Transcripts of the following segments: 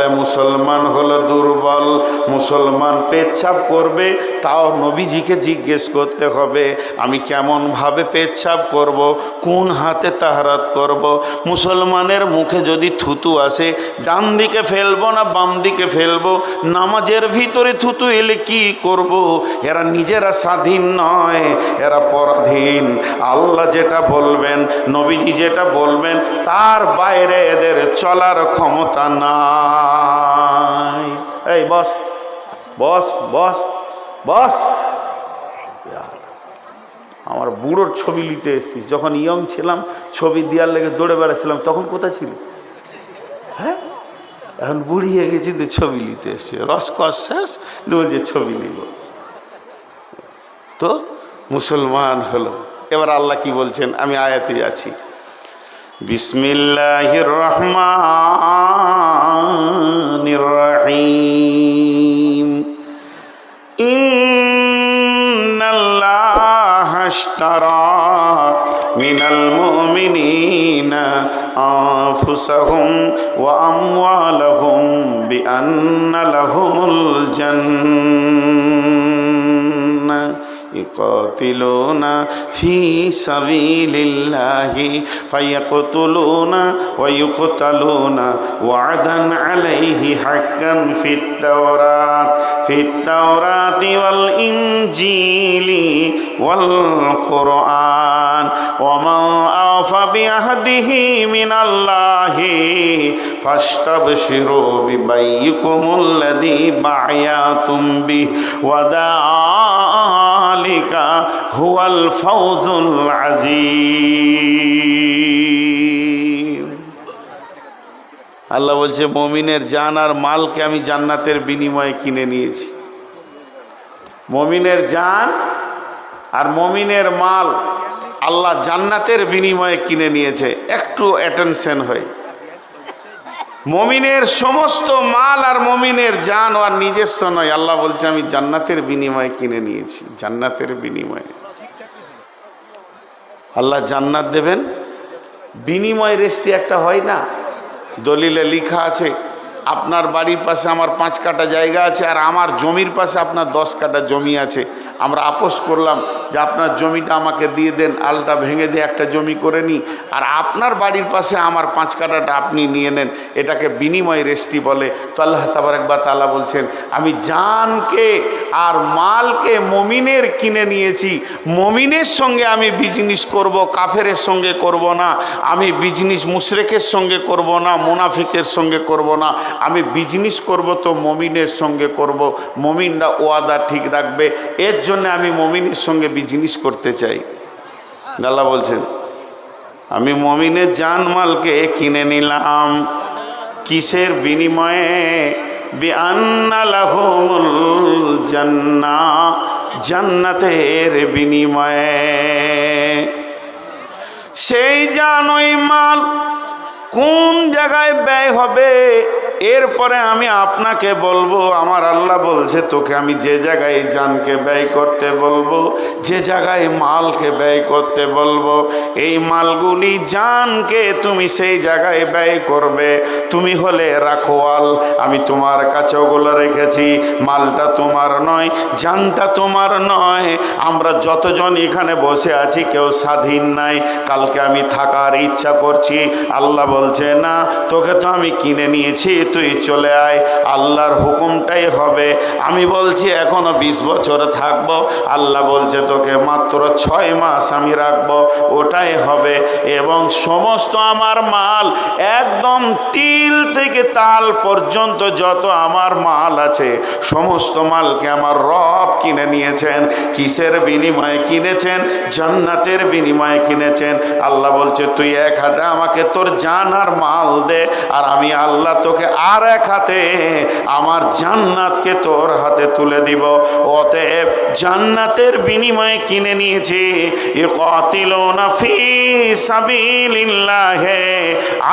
বলে মুসলমান হলো দুর্বল, মুসলমান পেচ্ছাপ করবে, তাও নবীজিকে জিজ্ঞেস করতে হবে আমি কেমনভাবে পেচ্ছাপ করব, কোন হাতে তাহারাত করব। মুসলমানের মুখে যদি থুতু আসে ডান দিকে ফেলবো না বাম দিকে ফেলবো, নামাজের ভিতরে থুতু এলে কি করব? এরা নিজেরা স্বাধীন নয়, এরা পরাধীন। আল্লাহ যেটা বলবেন, নবীজি যেটা বলবেন, তার বাইরে এদের চলার ক্ষমতা নাই। এই বস বস বস বস। আমার বুড়োর ছবি নিতে এসেছিস, যখন ইয়ং ছিলাম ছবি দেওয়ার লেগে দৌড়ে বেড়াচ্ছিলাম, তখন কোথায় ছিল? হ্যাঁ, এখন বুড়ি হয়ে গেছি তো ছবি নিতে এসছে, রসকস শেষ যে ছবি নিব। তো মুসলমান হলো। এবার আল্লাহ কি বলছেন, আমি আয়াতে যাচ্ছি। বিসমিল্লাহির রহমানির রহিম। ইন্নাল্লাহা আশতারা মিনাল মুমিনিনা আনফুসাহুম ওয়া আমওয়ালাহুম বিআন্না লাহুমুল জান্নাহ يقاتلون في سبيل الله فيقتلون ويقتلون وعدا عليه حقا في التوراة والإنجيل والقرآن ومن أوفى بعهده من الله فاستبشروا ببيعكم الذي بايعتم به وذلك هو الفوز العظيم। আল্লাহ বলছে মুমিনের জান আর মালকে আমি জান্নাতের বিনিময়ে কিনে নিয়েছি। মুমিনের জান আর মুমিনের মাল আল্লাহ জান্নাতের বিনিময়ে কিনে নিয়েছে। একটু অ্যাটেনশন হয়, মুমিনের সমস্ত মাল আর মুমিনের জান আর নিজস্ব নয়, আল্লাহ বলছে আমি জান্নাতের বিনিময়ে কিনে নিয়েছি। জান্নাতের বিনিময়ে আল্লাহ জান্নাত দেবেন, বিনিময় রেস্টি একটা হয় না, দলিলে লেখা আছে আপনার বাড়ির পাশে আমার 5 কাঠা জায়গা আছে আর আমার জমির পাশে আপনার 10 কাঠা জমি আছে, আমরা আপোস করলাম যে আপনার জমিটা আমাকে দিয়ে দেন, আলটা ভেঙে দিয়ে একটা জমি করে নিই, আর আপনার বাড়ির পাশে আমার 5 কাঠাটা আপনি নিয়ে নেন, এটাকে বিনিময় রেস্টি বলে। তো আল্লাহ তাবারক ওয়া তাআলা বলছেন আমি জানকে আর মালকে মুমিনের কিনে নিয়েছি। মুমিনের সঙ্গে আমি বিজনেস করব, কাফেরের সঙ্গে করব না। আমি বিজনেস মুশরিকের সঙ্গে করব না, মুনাফিকের সঙ্গে করব না। আমি বিজনেস করব তো মুমিনের সঙ্গে করব, মুমিনরা ওয়াদা ঠিক রাখবে, এর জন্য আমি মুমিনের সঙ্গে বিজনেস করতে চাই। আল্লাহ বলছেন আমি মুমিনের জানমালকে কিনে নিলাম, কিসের বিনিময়ে? বিআন্না লাহুমুল জান্নাহ, জান্নাতের বিনিময়ে। সেই জান ওই মাল কোন জায়গায় ব্যয় হবে এরপরে আমি আপনাকে বলবো। আমার আল্লাহ বলছে তোকে আমি যে জায়গায় জানকে ব্যয় করতে বলবো, যে জায়গায় মালকে ব্যয় করতে বলবো, এই মালগুলি জানকে তুমি সেই জায়গায় ব্যয় করবে। তুমি হলে রাখোয়াল, আমি তোমার কাছে ওগুলো রেখেছি। মালটা তোমার নয়, জানটা তোমার নয়। আমরা যতজন এখানে বসে আছি কেউ স্বাধীন নাই, কালকে আমি থাকার ইচ্ছা করছি। আল্লাহ বলছে না, তোকে তো আমি কিনে নিয়েছি, তুই চলে আয়, আল্লাহর হুকুমটাই হবে। আমি বলছি এখনো 20 বছর থাকবো, আল্লাহ বলছে তোকে মাত্র 6 মাস আমি রাখবো, ওটাই হবে। এবং সমস্ত আমার মাল একদম তিল থেকে তাল পর্যন্ত যত আমার মাল আছে সমস্ত মালকে আমার রব কিনে নিয়েছেন। কিসের বিনিময়ে কিনেছেন? জান্নাতের বিনিময়ে কিনেছেন। আল্লাহ বলছে তুই এক হাতে আমাকে তোর জান আর মাল দে, আর আমি আল্লাহ তোকে আর এক হাতে আমার জান্নাতকে তোর হাতে তুলে দিব। অতএব জান্নাতের বিনিময়ে কিনে নিয়েছি। ইকাতিলুনা ফি সাবিলিল্লাহ,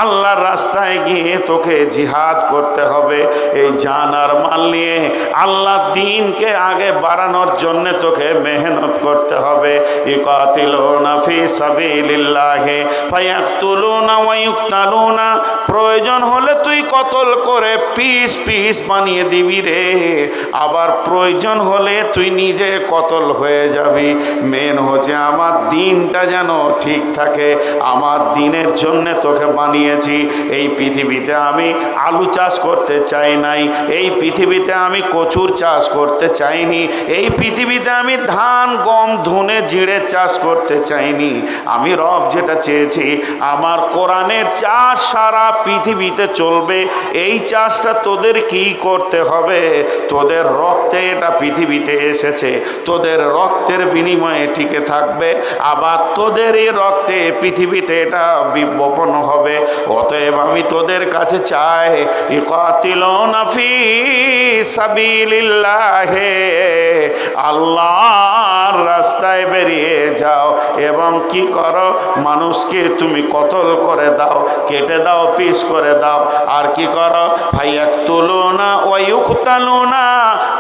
আল্লাহর রাস্তায় গিয়ে তোকে জিহাদ করতে হবে। এই জান আর মাল নিয়ে আল্লাহর দ্বীনকে আগে বাড়ানোর জন্য তোকে মেহনত করতে হবে। ইকাতিলুনা ফি সাবিলিল্লাহ ফায়াকতুলুনা ওয়া ইউকতালুনা, প্রয়োজন হলে তুই কতল করে পিস পিস বানিয়ে দিবি রে, আবার প্রয়োজন হলে তুই নিজে কতল হয়ে যাবি। মেন হচ্ছে আমার দিনটা যেন ঠিক থাকে, আমার দিনের জন্য তোকে বানিয়েছি। এই পৃথিবীতে আমি আলু চাষ করতে চাই নাই, এই পৃথিবীতে আমি কচুর চাষ করতে চাইনি, এই পৃথিবীতে আমি ধান গম ধনে জিরে চাষ করতে চাইনি। আমি রব যেটা চেয়েছি, আমার কোরআনের চাষ সারা পৃথিবীতে চলবে। এই চাষটা তোদের কি করতে হবে? তোদের রক্তে এটা পৃথিবীতে এসেছে, তোদের রক্তের বিনিময়ে টিকে থাকবে, আবার তোদের এই রক্তে পৃথিবীতে এটা বপন হবে। অতএব আমি তোদের কাছে চাই, ইকাতিলুনা ফি সাবিলিল্লাহ, আল্লাহর রাস্তায় বেরিয়ে যাও এবং কি করো, মানুষকে তুমি কতল করে দাও, কেটে দাও, পিস করে দাও। আর কি করো, ফায়াকতুলুনা ওয়া ইউকতালুনা,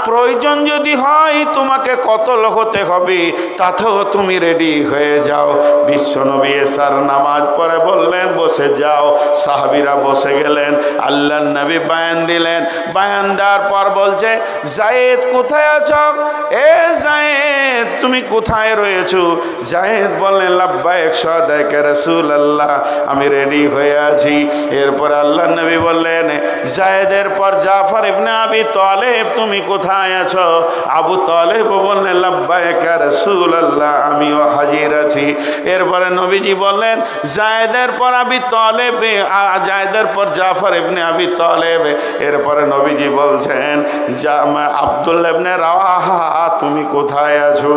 প্রয়োজন যদি হয় তোমাকে কতল হতে হবে, তাতেও তুমি রেডি হয়ে যাও। বিশ্বনবী এশার নামাজ পড়ে বললেন বসে যাও, সাহাবীরা বসে গেলেন। আল্লাহর নবী বয়ান দিলেন, বয়ান দেওয়ার পর বলছে, যায়েদ কোথায় আছো? এ যায়েদ তুমি কোথায় রয়েছো? যায়েদ বললেন, লাব্বাইক সাদাকা রাসূলুল্লাহ, আমি রেডি হয়ে আছি। এরপর আল্লাহর নবী বললেন, যায়েদের পর জাফর ইবনে আবি তালেব তুমি কোথায় আছো? আবু তালেব বললেন, লাব্বাইক রাসূলুল্লাহ, আমিও হাজির আছি। এরপরে নবীজি বললেন, যায়েদের পর আবি তালেব, যায়েদের পর জাফর ইবনে আবি তালেব। এরপরে নবীজি বলছেন, আব্দুল্লাহ ইবনে রাওয়াহা তুমি কোথায় আছো?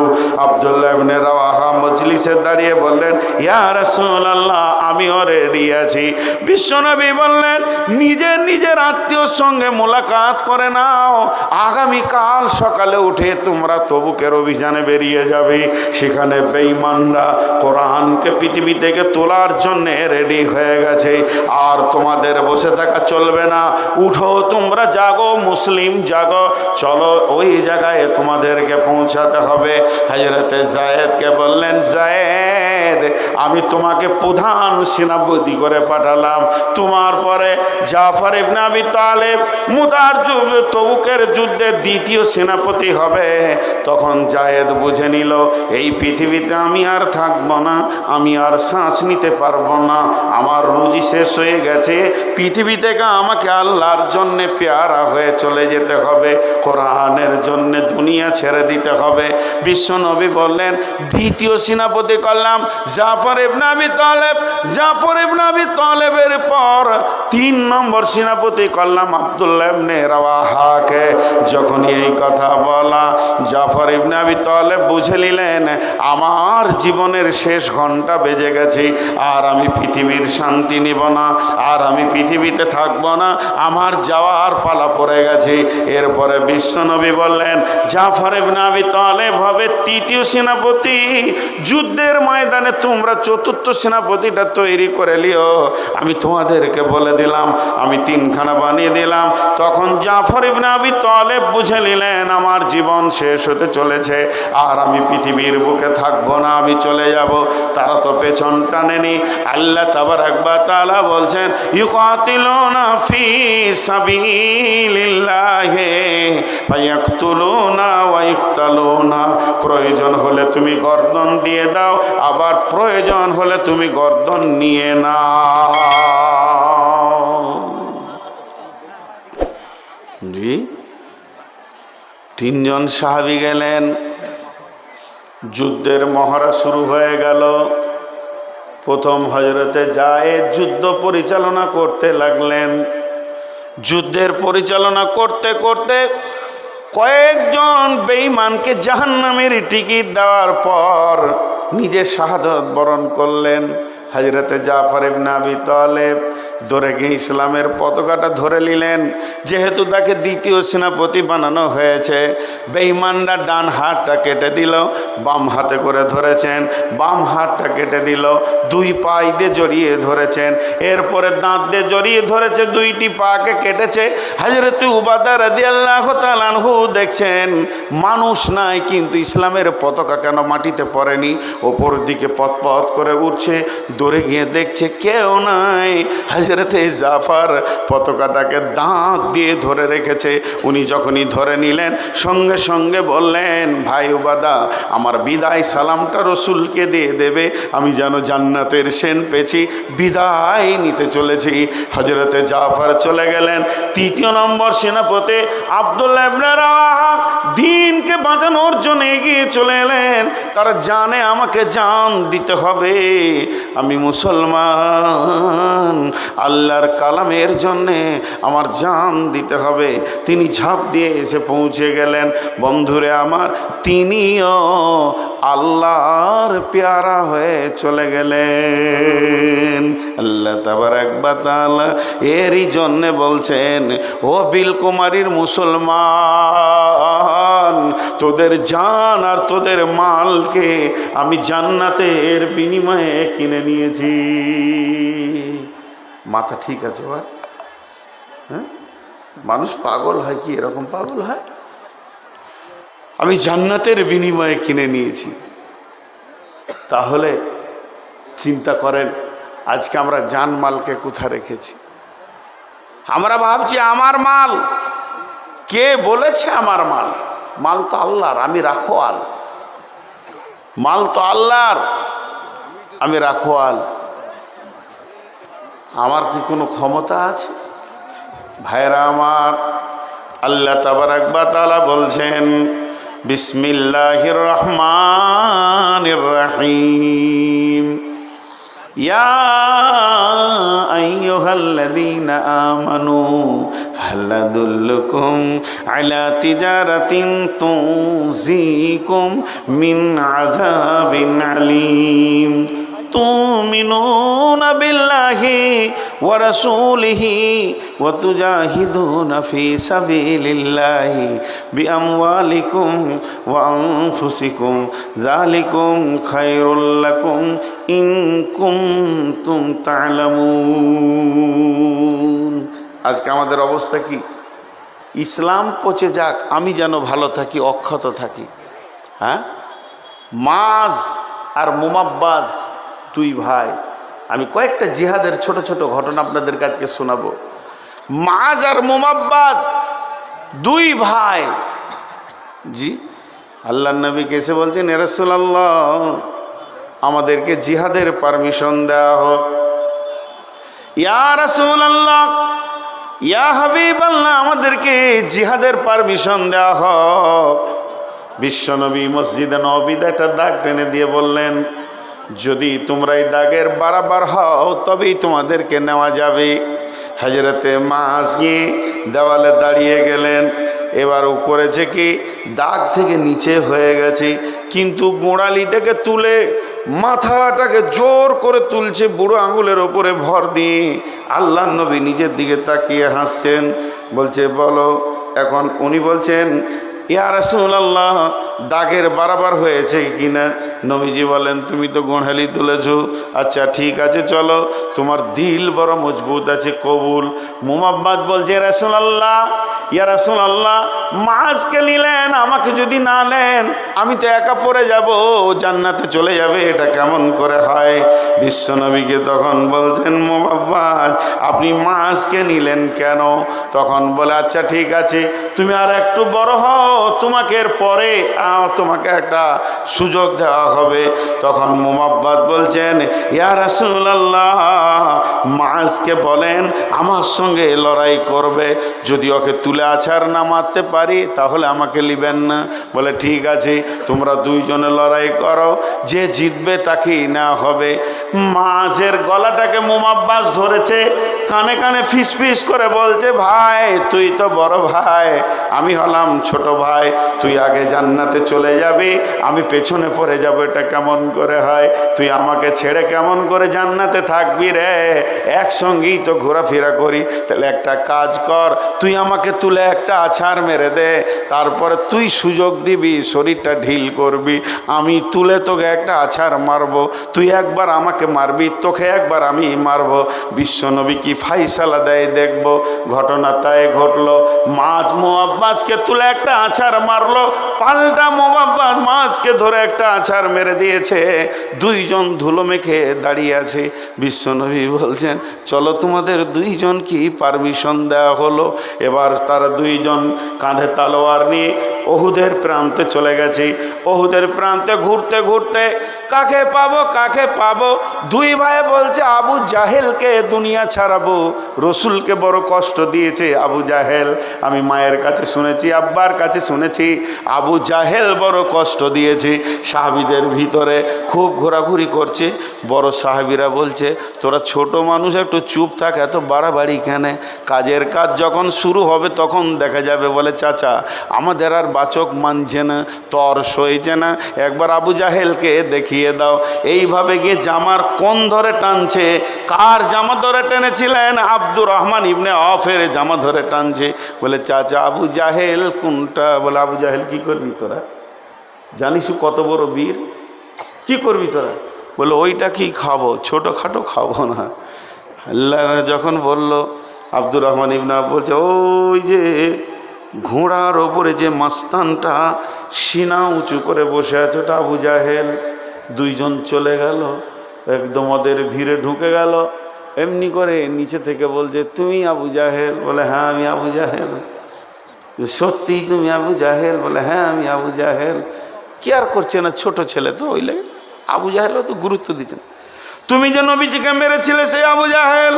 আব্দুল্লাহ ইবনে রাওয়াহা মজলিসে দাঁড়িয়ে বললেন, ইয়া রাসূলুল্লাহ, আমিও রেডি আছি। বিশ্বনবী বললেন, নিজের নিজের আত্মীয়র সঙ্গে মোলাকাত করে নাও, আগামীকাল সকালে উঠে তোমরা তবুকের অভিযানে বেরিয়ে যাবে। সেখানে বেঈমানরা কোরআনকে পৃথিবী থেকে তোলার জন্য রেডি হয়ে গেছে। আর তোমাদের বসে থাকা চলবে না, উঠো, তোমরা জাগো, মুসলিম জাগো, চলো ওই জায়গায় তোমাদেরকে পৌঁছাতে হবে। হযরতে যায়েদকে বললেন, যায়েদ আমি তোমাকে প্রধান সেনাপতি করে পাঠালাম, তোমার পরে জাফর ইবনে আবি তালেব মুতার তবুকের যুদ্ধে দ্বিতীয় সেনাপতি হবে। তখন যায়েদ বুঝে নিল, এই পৃথিবীতে আমি আর থাকবো না, আমি আর শ্বাস নিতে পারবো না, আমার রুজি শেষ হয়ে গেছে, পৃথিবী থেকে আমাকে আল্লাহর জন্যে পেয়ারা হয়ে চলে যেতে হবে, কোরআনের জন্যে দুনিয়া ছেড়ে দিতে হবে। বিশ্বনবী বললেন, দ্বিতীয় সেনাপতি করলাম জাফর ইবনে আবি তালেব। জাফর ইবনে আবি তালেবের পর 3 নম্বর সেনাপতি করলাম আব্দুল্লাহ ইবনে রাওয়াহাকে। যখন এই কথা বলা, জাফর ইবনে আবি তালেব বুঝে নিলেন, আমার জীবনের শেষ ঘন্টা বেজে গেছে, আর আমি পৃথিবীর শান্তি নিব না, আর আমি পৃথিবীতে থাকবো না, আমার যাওয়ার পালা পড়ে গেছে। এরপরে বিশ্বনবী বললেন, জাফর ইবনে আবি তালেব হবে 3য় সেনাপতি। যুদ্ধের ময়দানে তোমরা 4র্থ সেনাপতিটা তৈরি করে লিও, আমি তোমাদেরকে বলে দিলাম, আমি 3খানা বানিয়ে দিলাম। তখন জাফর ইবনে আবি তালেব বুঝে নিলেন, আমার জীবন শেষ হতে চলেছে, আর আমি পৃথিবীর বুকে থাকবো না, আমি চলে যাব। তারা তো পেছন টানেনি। আল্লাহ তাবারাক ওয়া তাআলা বলছেন, ইউকাতিলুনা ফি সাবিলিল্লাহি ফায়াকতুলুনা ওয়া ইকতালুনা, প্রয়োজন হলে তুমি গর্দন দিয়ে দাও, আবার প্রয়োজন হলে তুমি গর্দন নিয়ে নাও। জি, 3 জন সাহাবী গেলেন, যুদ্ধের মহড়া শুরু হয়ে গেল। প্রথম হযরতে যায়েদ যুদ্ধ পরিচালনা করতে লাগলেন। যুদ্ধের পরিচালনা করতে করতে কয়েকজন বেঈমানকে জাহান্নামের টিকিট দেওয়ার পর নিজে শাহাদাত বরণ করলেন। হযরতে জাফর ইবনে আবি তালেব ধরে গিয়ে ইসলামের পতাকাটা ধরে নিলেন। যেহেতু তাকে 2য় সেনাপতি বানানো হয়েছে, বেঈমানরা ডান হাতটা কেটে দিল, বাম হাতে করে ধরেছেন, বাম হাতটা কেটে দিল, 2 পায়ে দিয়ে জড়িয়ে ধরেছেন, এরপরে দাঁত দিয়ে জড়িয়ে ধরেছে, 2টি পাকে কেটেছে। হযরতে উবাদা রাদিয়াল্লাহু তাআলা আনহু দেখছেন মানুষ নাই, কিন্তু ইসলামের পতাকা কেন মাটিতে পড়েনি, ওপর দিকে পথ পথ করে উঠছে। দৌড়ে গিয়ে দেখছে কেউ নাই। হযরত হযরতে জাফর পতাকাটাকে দাঁত দিয়ে ধরে রেখেছে। উনি যখনই ধরে নিলেন সঙ্গে সঙ্গে বললেন, ভাই উবাদা, আমার বিদায় সালামটা রসুলকে দিয়ে দেবে, আমি যেন জান্নাতের সেন পেয়েছি, বিদায় নিতে চলেছি। হযরতে জাফর চলে গেলেন। তৃতীয় নম্বর সেনাপতি আব্দুল্লাহ ইবনে রাওয়াহা দিনকে বাঁচানোর জন্য এগিয়ে চলে এলেন। তারা জানে আমাকে জান দিতে হবে, আমি মুসলমান, আল্লাহর কালামের জন্যে আমার জান দিতে হবে। তিনি ঝাঁপ দিয়ে এসে পৌঁছে গেলেন। বন্ধুরে আমার, তিনিও আল্লাহর পেয়ারা হয়ে চলে গেলেন। আল্লাহ তাবারাক ওয়া তাআলা এরই জন্যে বলছেন, ও বিলকুমারীর মুসলমান, তোদের জান আর তোদের মালকে আমি জান্নাতের বিনিময়ে কিনে নিয়েছি। মাথা ঠিক আছে? হ্যাঁ, মানুষ পাগল হয় কি এরকম পাগল হয়? আমি জান্নাতের বিনিময়ে কিনে নিয়েছি। তাহলে চিন্তা করেন, আজকে আমরা জানমালকে কোথায় রেখেছি? আমরা ভাবছি আমার মাল। কে বলেছে আমার মাল? মাল তো আল্লাহর, আমি রাখোয়াল। মাল তো আল্লাহর, আমি রাখোয়াল। আমার কি কোনো ক্ষমতা আছে? ভাইরা আমার, আল্লাহ তাবারাক ওয়া তাআলা বলছেন, বিসমিল্লাহির রহমানির রহিম, ইয়া আইয়ুহাল্লাযীনা আমানু হাল আদুল্লুকুম আলা তিজারাতিন তুনজিকুম মিন আযাবিন আলীম তুমিনুনা বিল্লাহি ওয়া রাসূলিহি ওয়া তুজাহিদুনা ফি সাবিলিল্লাহি বিআমওয়ালিকুম ওয়া আনফুসিকুম যালিকুম খায়রুল লাকুম ইন কুনতুম তা'লামুন। আজকে আমাদের অবস্থা কি? ইসলাম পচে যাক, আমি যেন ভালো থাকি, অক্ষত থাকি। হ্যাঁ, মাজ আর মুমাব্বাজ দুই ভাই। আমি কয়েকটা জিহাদের ছোট ছোট ঘটনা আপনাদের কাছে শোনাবো। মাজ আর মুমাব্বাজ দুই ভাই। জি, আল্লাহর নবী এসে বলছেন, ইয়া রাসূলুল্লাহ, আমাদেরকে জিহাদের পারমিশন দেওয়া হোক। ইয়া রাসূলুল্লাহ, ইয়া হাবিবাল্লাহ, আমাদেরকে জিহাদের পারমিশন দেওয়া হোক। বিশ্বনবী মসজিদে নববীতে একটা দাগ টেনে দিয়ে বললেন, যদি তোমরা এই দাগের বারাবার হও তবেই তোমাদেরকে নেওয়া যাবে। হযরতে মাজ গিয়ে দেওয়ালে দাঁড়িয়ে গেলেন। এবার ও করেছে কি, দাগ থেকে নিচে হয়ে গেছে, কিন্তু গোড়ালিটাকে তুলে মাথাটাকে জোর করে তুলছে বুড়ো আঙুলের ওপরে ভর দিয়ে। আল্লাহর নবী নিজের দিকে তাকিয়ে হাসছেন। বলছে, বলো এখন। উনি বলছেন, ইয়া রাসূলুল্লাহ, দাগের বারাবার হয়েছে কিনা? নবীজি বলেন, তুমি তো গোড়ালি তুলেছ, আচ্ছা ঠিক আছে, চলো, তোমার দিল বড় মজবুত আছে, কবুল। মুমাব্বাদ বলছে, রাসূলুল্লাহ, ইয়া রাসূলুল্লাহ, মাছকে নিলেন, আমাকে যদি না নেন আমি তো একা পড়ে যাব, জান্নাতে চলে যাবে, এটা কেমন করে হয়? বিশ্বনবীকে তখন বলছেন, মুমাব্বাদ, আপনি মাছকে নিলেন কেন? তখন বলে, আচ্ছা ঠিক আছে, তুমি আর একটু বড় হও, তোমাকে এর পরে তোমাকে একটা সুযোগ দেওয়া হবে। তখন মুমাব্বাদ বলছেন, ইয়া রাসূলুল্লাহ, মাছকে বলেন আমার সঙ্গে লড়াই করবে, যদি ওকে তুলে আছাড় না মারতে পারি তাহলে আমাকে নিবেন না। বলে, ঠিক আছে, তোমরা দুইজনে লড়াই করো, যে জিতবে তাকেই নেওয়া হবে। মাছের গলাটাকে মুমাব্বাদ ধরেছে, কানে কানে ফিস ফিস করে বলছে, ভাই তুই তো বড় ভাই, আমি হলাম ছোট ভাই, তুই আগে জান্নাতে চলে যাবি, আমি পেছনে পড়ে যাব, এটা কেমন করে হয়? তুই আমাকে ছেড়ে কেমন করে জান্নাতে থাকবি রে? একসঙ্গেই তো ঘোরাফেরা করি। তাহলে একটা কাজ কর, তুই আমাকে তুলে একটা আছাড় মেরে দে, তারপরে তুই সুযোগ দিবি, শরীরটা ঢিল করবি, আমি তুলে তোকে একটা আছাড় মারবো, তুই একবার আমাকে মারবি, তোকে একবার আমি মারবো। বিশ্বনবী কি ফাইসালা দেয় দেখবো। ঘটনা তাই ঘটলো, মাছ মুআব্বাজকে তুলে একটা আছাড় মারলো, পাল্টা সাহাবীরা মোহাম্মদ মাছকে ধরে একটা আছাড় মেরে দিয়েছে, দুইজন ধুলো মেখে দাঁড়িয়ে আছে। বিশ্বনবী বলছেন চলো তোমাদের দুইজন কি পারমিশন দেওয়া হলো? এবার তারা দুইজন কাঁধে তালোয়ার নিয়ে ওহুদের প্রান্তে চলে গেছে। ওহুদের প্রান্তে ঘুরতে ঘুরতে কাকে পাবো কাকে পাবো, দুই ভাই বলছে আবু জাহেলকে দুনিয়া ছাড়াবো, রসুলকে বড় কষ্ট দিয়েছে আবু জাহেল। আমি মায়ের কাছে শুনেছি, আব্বার কাছে শুনেছি আবু জাহেল বড় কষ্ট দিয়েছে। সাহাবীদের ভিতরে খুব ঘোরাঘুরি করছে। বড় সাহাবীরা বলছে তোরা ছোট মানুষ, একটু চুপ থাক, এত বাড়াবাড়ি কেন? কাজের কাজ যখন শুরু হবে তখন দেখা যাবে। বলে চাচা আমাদের আর বাচক মানছে না, তর সইছে না, একবার আবু জাহেলকে দেখিয়ে দাও। এইভাবে গিয়ে জামার কোন ধরে টানছে। কার জামা ধরে টেনেছিলেন? আব্দুর রহমান ইবনে আওফের জামা ধরে টানছে। বলে চাচা আবু জাহেল কোনটা? বলে আবু জাহেল কি করবি তোরা? জানিস কত বড় বীর, কি করবি তোরা? বলে ওইটা কি খাবো, ছোটোখাটো খাবো না। আল্লাহ যখন বলল, আব্দুর রহমান ইবনে আওফ বলছে ওই যে ঘোড়ার ওপরে যে মাস্তানটা সিনা উঁচু করে বসে আছে ওটা আবু জাহেল। দুইজন চলে গেল, একদম ওদের ভিড়ে ঢুকে গেল। এমনি করে নিচে থেকে বলছে তুমি আবু জাহেল? বলে হ্যাঁ আমি আবু জাহেল। সত্যি তুমি আবু জাহেল? বলে হ্যাঁ আমি আবু জাহেল। কেয়ার করছে না, ছোট ছেলে তো, ওই লাগে আবু জাহেলও তো গুরুত্ব দিচ্ছে না। তুমি যে নবীজিকে মেরেছিলে সেই আবু জাহেল?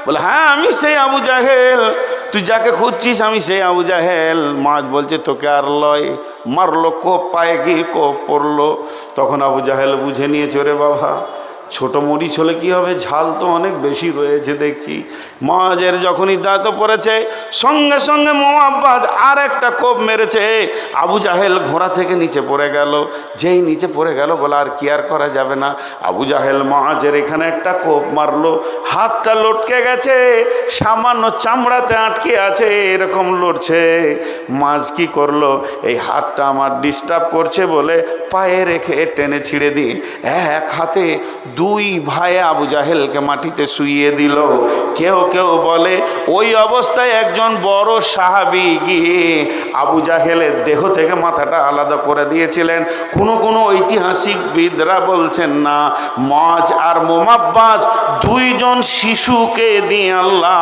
বলে হ্যাঁ আমি সেই আবু জাহেল। তুই যাকে খুঁজছিস আমি সেই আবু জাহেল। মাছ বলছে তোকে আর লয়, মারলো, কোপ পায়ে গিয়ে কোপ পড়লো। তখন আবু জাহেল বুঝে নিয়েছে ওরে বাবা ছোট মরিচ হলে কী হবে, ঝাল তো অনেক বেশি রয়েছে দেখছি। মাঝের যখনই দাঁত পড়েছে সঙ্গে সঙ্গে মোহাব্বাজ আর একটা কোপ মেরেছে। আবু জাহেল ঘোড়া থেকে নিচে পড়ে গেল। যেই নিচে পড়ে গেল বলে আর কি আর করা যাবে না। আবু জাহেল মাঝের এখানে একটা কোপ মারলো, হাতটা লটকে গেছে, সামান্য চামড়াতে আটকে আছে, এরকম লড়ছে। মাঝ কি করলো, এই হাতটা আমার ডিস্টার্ব করছে বলে পায়ে রেখে টেনে ছিঁড়ে দিয়ে এক হাতে দুই ভাই আবু জাহেলকে মাটিতে শুইয়ে দিল। কেউ কেউ বলে ওই অবস্থায় একজন বড় সাহাবী গিয়ে আবু জাহেলের দেহ থেকে মাথাটা আলাদা করে দিয়েছিলেন। কোনো ঐতিহাসিকবিদরা বলছেন না, মাজ আর মোমাব্বাজ দুইজন শিশুকে দিয়ে আল্লাহ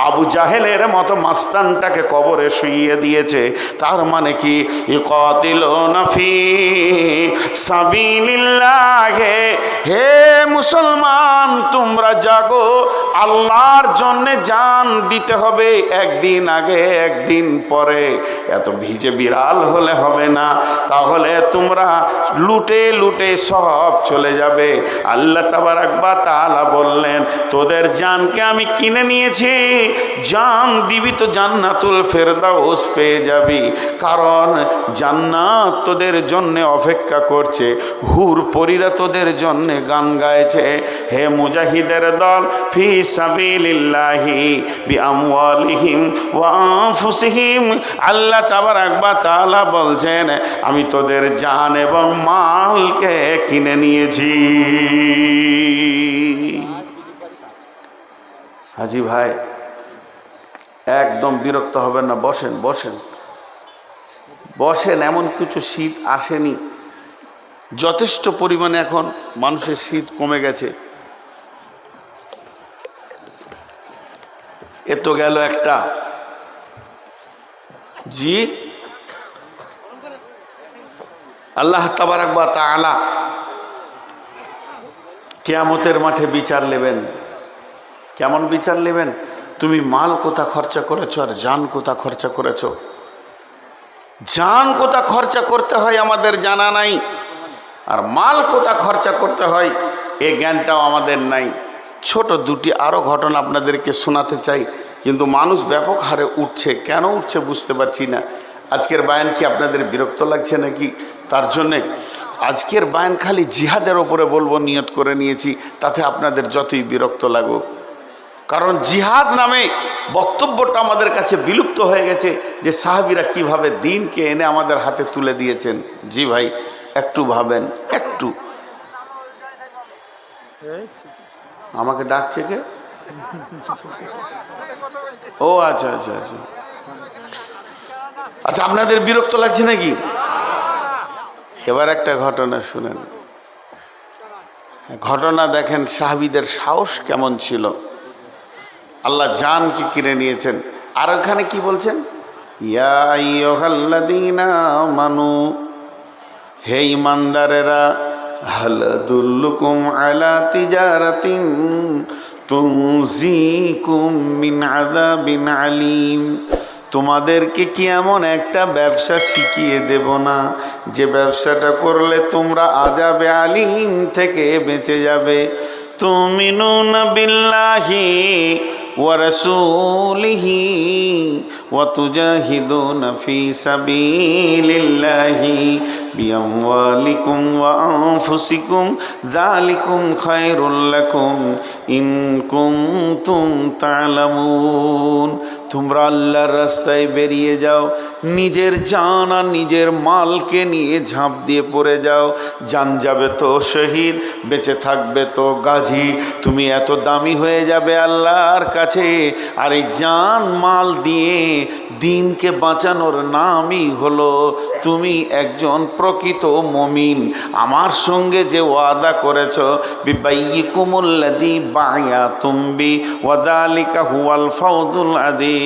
আবু জাহেলের মতো মাস্তানটাকে কবরে শুইয়ে দিয়েছে। তার মানে কি, ইকাতিলুনা ফি সাবিলিল্লাহ, হে মুসলমান তোমরা জাগো, আল্লাহর জন্য জান দিতে হবে, একদিন আগে একদিন পরে। এত ভিজে বিড়াল হলে হবে না, তাহলে তোমরা লুটে লুটে সব চলে যাবে। আল্লাহ তাবারাক ওয়া তাআলা বললেন তোদের জানকে আমি কিনে নিয়েছি, জান দিবি তো জান্নাতুল ফেরদাউস পেয়ে যাবি, কারণ জান্নাত তোদের জন্য অপেক্ষা করছে, হুর পরীরা তোদের জন্য গান গাইছে। হে মুজাহিদের দল, ফি সাবিলিল্লাহি বিআমওয়ালিহিম ওয়া আনফুসিহিম, আল্লাহ তাবারাক ওয়া তাআলা বলছেন আমি তোদের জান এবং মালকে কিনে নিয়েছি। হাজি ভাই একদম বিরক্ত হবেন না, বসেন বসেন বসেন। এমন কিছু শীত আসেনি, যথেষ্ট পরিমাণে এখন মানুষের শীত কমে গেছে। এ তো গেল একটা। জি, আল্লাহ তাবারাক ওয়া তাআলা কিয়ামতের মাঠে বিচার নেবেন। কেমন বিচার নেবেন? তুমি মাল কোথা খরচা করেছো আর জান কোথা খরচা করেছো। জান কোথা খরচা করতে হয় আমাদের জানা নাই, আর মাল কোথা খরচা করতে হয় এ জ্ঞানটাও আমাদের নাই। ছোট দুটি আরও ঘটনা আপনাদেরকে শোনাতে চাই, কিন্তু মানুষ ব্যাপক হারে উঠছে, কেন উঠছে বুঝতে পারছি না। আজকের বায়ান কি আপনাদের বিরক্ত লাগছে নাকি? তার জন্যে আজকের বায়ান খালি জিহাদের ওপরে বলবো, নিয়ত করে নিয়েছি, তাতে আপনাদের যতই বিরক্ত লাগুক। কারণ জিহাদ নামে বক্তব্যটা আমাদের কাছে বিলুপ্ত হয়ে গেছে, যে সাহাবীরা কিভাবে দিনকে এনে আমাদের হাতে তুলে দিয়েছেন। জি ভাই একটু ভাবেন, একটু। আমাকে ডাকছে কে? ও আচ্ছা আচ্ছা আচ্ছা আচ্ছা, আপনাদের বিরক্ত লাগছে নাকি? এবার একটা ঘটনা শুনেন। ঘটনা দেখেন সাহাবীদের সাহস কেমন ছিল, আল্লাহ জানকে কিনে নিয়েছেন। আর ওখানে কি বলছেন, ইয়া আইয়ুহাল্লাযীনা আমানু, হে ঈমানদারেরা, হাল আদুল্লুকুম আলা তিজারাতিন তুনজিকুম মিন আযাবিন আলীম, তোমাদেরকে কি এমন একটা ব্যবসা শিখিয়ে দেব না যে ব্যবসাটা করলে তোমরা আযাবে আলীম থেকে বেঁচে যাবে। তুমিনুনা বিল্লাহি ওয়া রাসূলিহি ওয়া তুজাহিদুনা ফি সাবিলিল্লাহি বিআমওয়ালিকুম ওয়া আনফুসিকুম যালিকুম খায়রুল লাকুম ইন কুনতুম তা'লামুন। তোমরা আল্লাহর রাস্তায় বেরিয়ে যাও, নিজের জান আর নিজের মালকে নিয়ে ঝাঁপ দিয়ে পড়ে যাও। জান যাবে তো শহীদ, বেঁচে থাকবে তো গাজী। তুমি এত দামি হয়ে যাবে আল্লাহর কাছে। আর এই জান মাল দিয়ে দিনকে বাঁচানোর নামই হলো তুমি একজন প্রকৃত মুমিন। আমার সঙ্গে যে ওয়াদা করেছ, বিবাইয়িকুমুল্লাযী বায়াতুম বি ওয়া যালিকা হুয়াল ফাওজুল আযীম।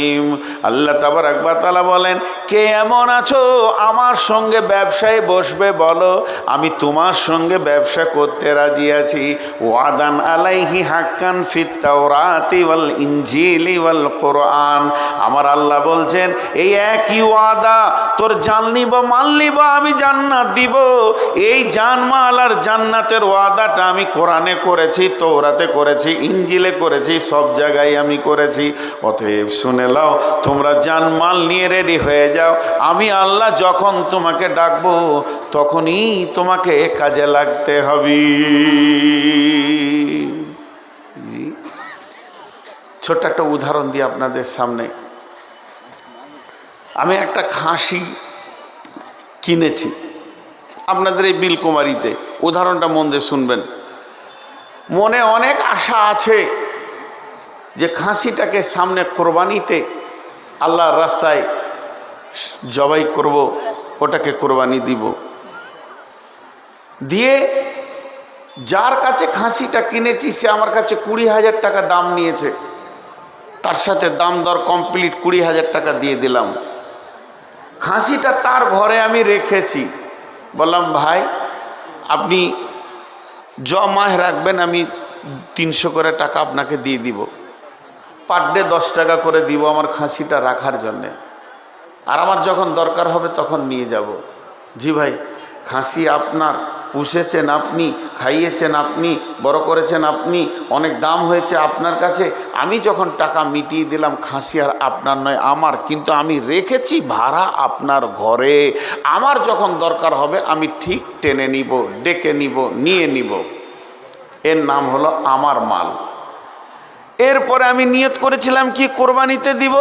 আল্লাহ তাবারাক ওয়া তাআলা বলেন, কে এমন আছো আমার সঙ্গে ব্যবসায় বসবে বলো, আমি তোমার সঙ্গে ব্যবসা করতে রাজি আছি। ওয়াদান আলাইহি হাক্কান ফিত তাওরাতি ওয়াল ইনজিলি ওয়াল কোরআন। আমার আল্লাহ বলছেন, এই একই ওয়াদা, তোর জান নিব মাল নিব, আমি জান্নাত দিব। এই জানমাল আর জান্নাতের ওয়াদাটা আমি কোরআনে করেছি, তৌরাতে করেছি, ইনজিলে করেছি, সব জায়গায় আমি করেছি। অতএব শুনে লাও, তোমরা জানমাল নিয়ে রেডি হয়ে যাও। আমি আল্লাহ যখন তোমাকে ডাকবো তখনই তোমাকে কাজে লাগতে হবে। জি, ছোট্ট একটা উদাহরণ দিই আপনাদের সামনে। আমি একটা খাসি কিনেছি আপনাদের এই বিলকুমারিতে। উদাহরণটা মন দিয়ে শুনবেন। মনে অনেক আশা আছে যে খাসিটাকে সামনে কোরবানিতে আল্লাহর রাস্তায় জবাই করব, ওটাকে কোরবানি দিব। দিয়ে যার কাছে খাসিটা কিনেছি সে আমার কাছে 20,000 টাকা দাম নিয়েছে। তার সাথে দাম দর কমপ্লিট, 20,000 টাকা দিয়ে দিলাম। খাসিটা তার ঘরে আমি রেখেছি। বললাম, ভাই আপনি জমায় রাখবেন, আমি 300 করে টাকা আপনাকে দিয়ে দিব, পার ডে 10 টাকা করে দিব আমার খাসিটা রাখার জন্যে, আর আমার যখন দরকার হবে তখন নিয়ে যাব। জি ভাই, খাসি আপনার, পুষেছেন আপনি, খাইয়েছেন আপনি, বড় করেছেন আপনি, অনেক দাম হয়েছে আপনার কাছে। আমি যখন টাকা মিটিয়ে দিলাম, খাসি আর আপনার নয় আমার, কিন্তু আমি রেখেছি ভাড়া আপনার ঘরে। আমার যখন দরকার হবে আমি ঠিক টেনে নিব, ডেকে নিব, নিয়ে নিব। এর নাম হলো আমার মাল। এরপরে আমি নিয়ত করেছিলাম কি কোরবানিতে দিব,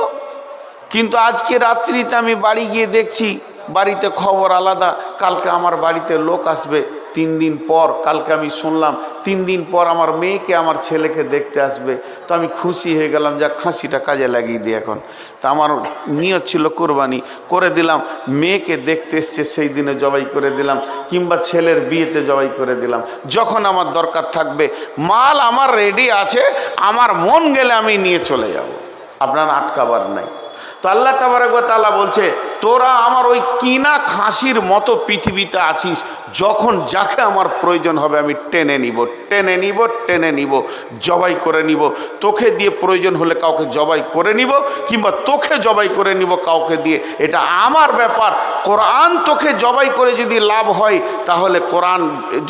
কিন্তু আজকে রাত্রিতে আমি বাড়ি গিয়ে দেখছি বাড়িতে খবর আলাদা। কালকে আমার বাড়িতে লোক আসবে 3 দিন পর। কালকে আমি শুনলাম 3 দিন পর আমার মেয়েকে আমার ছেলেকে দেখতে আসবে। তো আমি খুশি হয়ে গেলাম, যা খাসিটা কাজে লাগিয়ে দিই এখন। তা আমার নিয়ত ছিল কোরবানি করে দিলাম। মেয়েকে দেখতে এসছে সেই দিনে জবাই করে দিলাম, কিংবা ছেলের বিয়েতে জবাই করে দিলাম। যখন আমার দরকার থাকবে, মাল আমার রেডি আছে, আমার মন গেলে আমি নিয়ে চলে যাব, আপনার আটকাবার নাই। তো আল্লাহ তাবারক ওয়া তাআলা বলছে, তোরা আমার ওই কিনা খাসির মতো পৃথিবীতে আছিস। যখন যাকে আমার প্রয়োজন হবে আমি টেনে নিব, টেনে নিব, টেনে নিব, জবাই করে নিব। তোকে দিয়ে প্রয়োজন হলে কাউকে জবাই করে নিব, কিংবা তোকে জবাই করে নিব কাউকে দিয়ে, এটা আমার ব্যাপার। কোরআন তোকে জবাই করে যদি লাভ হয়, তাহলে কোরআন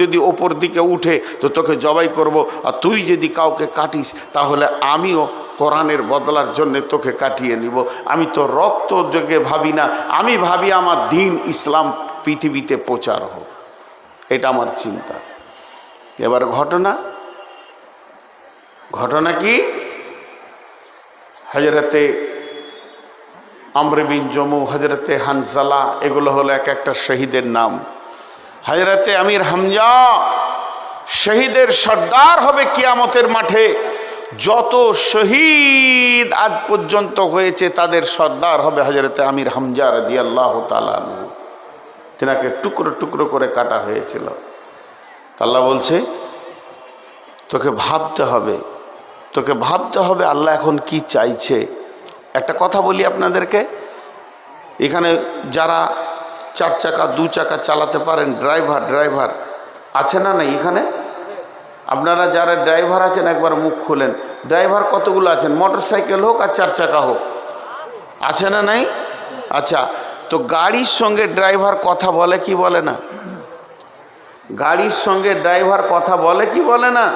যদি ওপর দিকে উঠে তো তোকে জবাই করব। আর তুই যদি কাউকে কাটিস, তাহলে আমিও কোরআনের বদলার জন্য তোকে কাটিয়ে নিব। আমি তো রক্ত যোগে ভাবি না, আমি ভাবি আমার দিন ইসলাম পৃথিবীতে প্রচার হোক, এটা আমার চিন্তা। এবার ঘটনা কি, হযরতে আমর বিন জমু, হযরতে হানজালা, এগুলো হলো এক একটা শহীদের নাম। হযরতে আমির হামজা শহীদের সর্দার হবে কিয়ামতের মাঠে। যত শহীদ আজ পর্যন্ত হয়েছে তাদের সর্দার হবে হযরতে আমির হামজা রাদিয়াল্লাহু তাআলা আনহু। তেনাকে টুকরো টুকরো করে কাটা হয়েছিল। আল্লাহ বলছে তোকে ভাবতে হবে, তোকে ভাবতে হবে আল্লাহ এখন কি চাইছে। একটা কথা বলি আপনাদেরকে, এখানে যারা 4 চাকা 2 চাকা চালাতে পারেন ড্রাইভার আছে না নাই? এখানে আপনারা যারা ড্রাইভার আছেন একবার মুখ খুলেন। ড্রাইভার কতগুলো আছেন? মোটর সাইকেল হোক আর 4 চাকা হোক, আছে না নাই? আচ্ছা, তো গাড়ির সঙ্গে ড্রাইভার কথা বলে কি বলে না? গাড়ির সঙ্গে ড্রাইভার কথা বলে কি বলে না?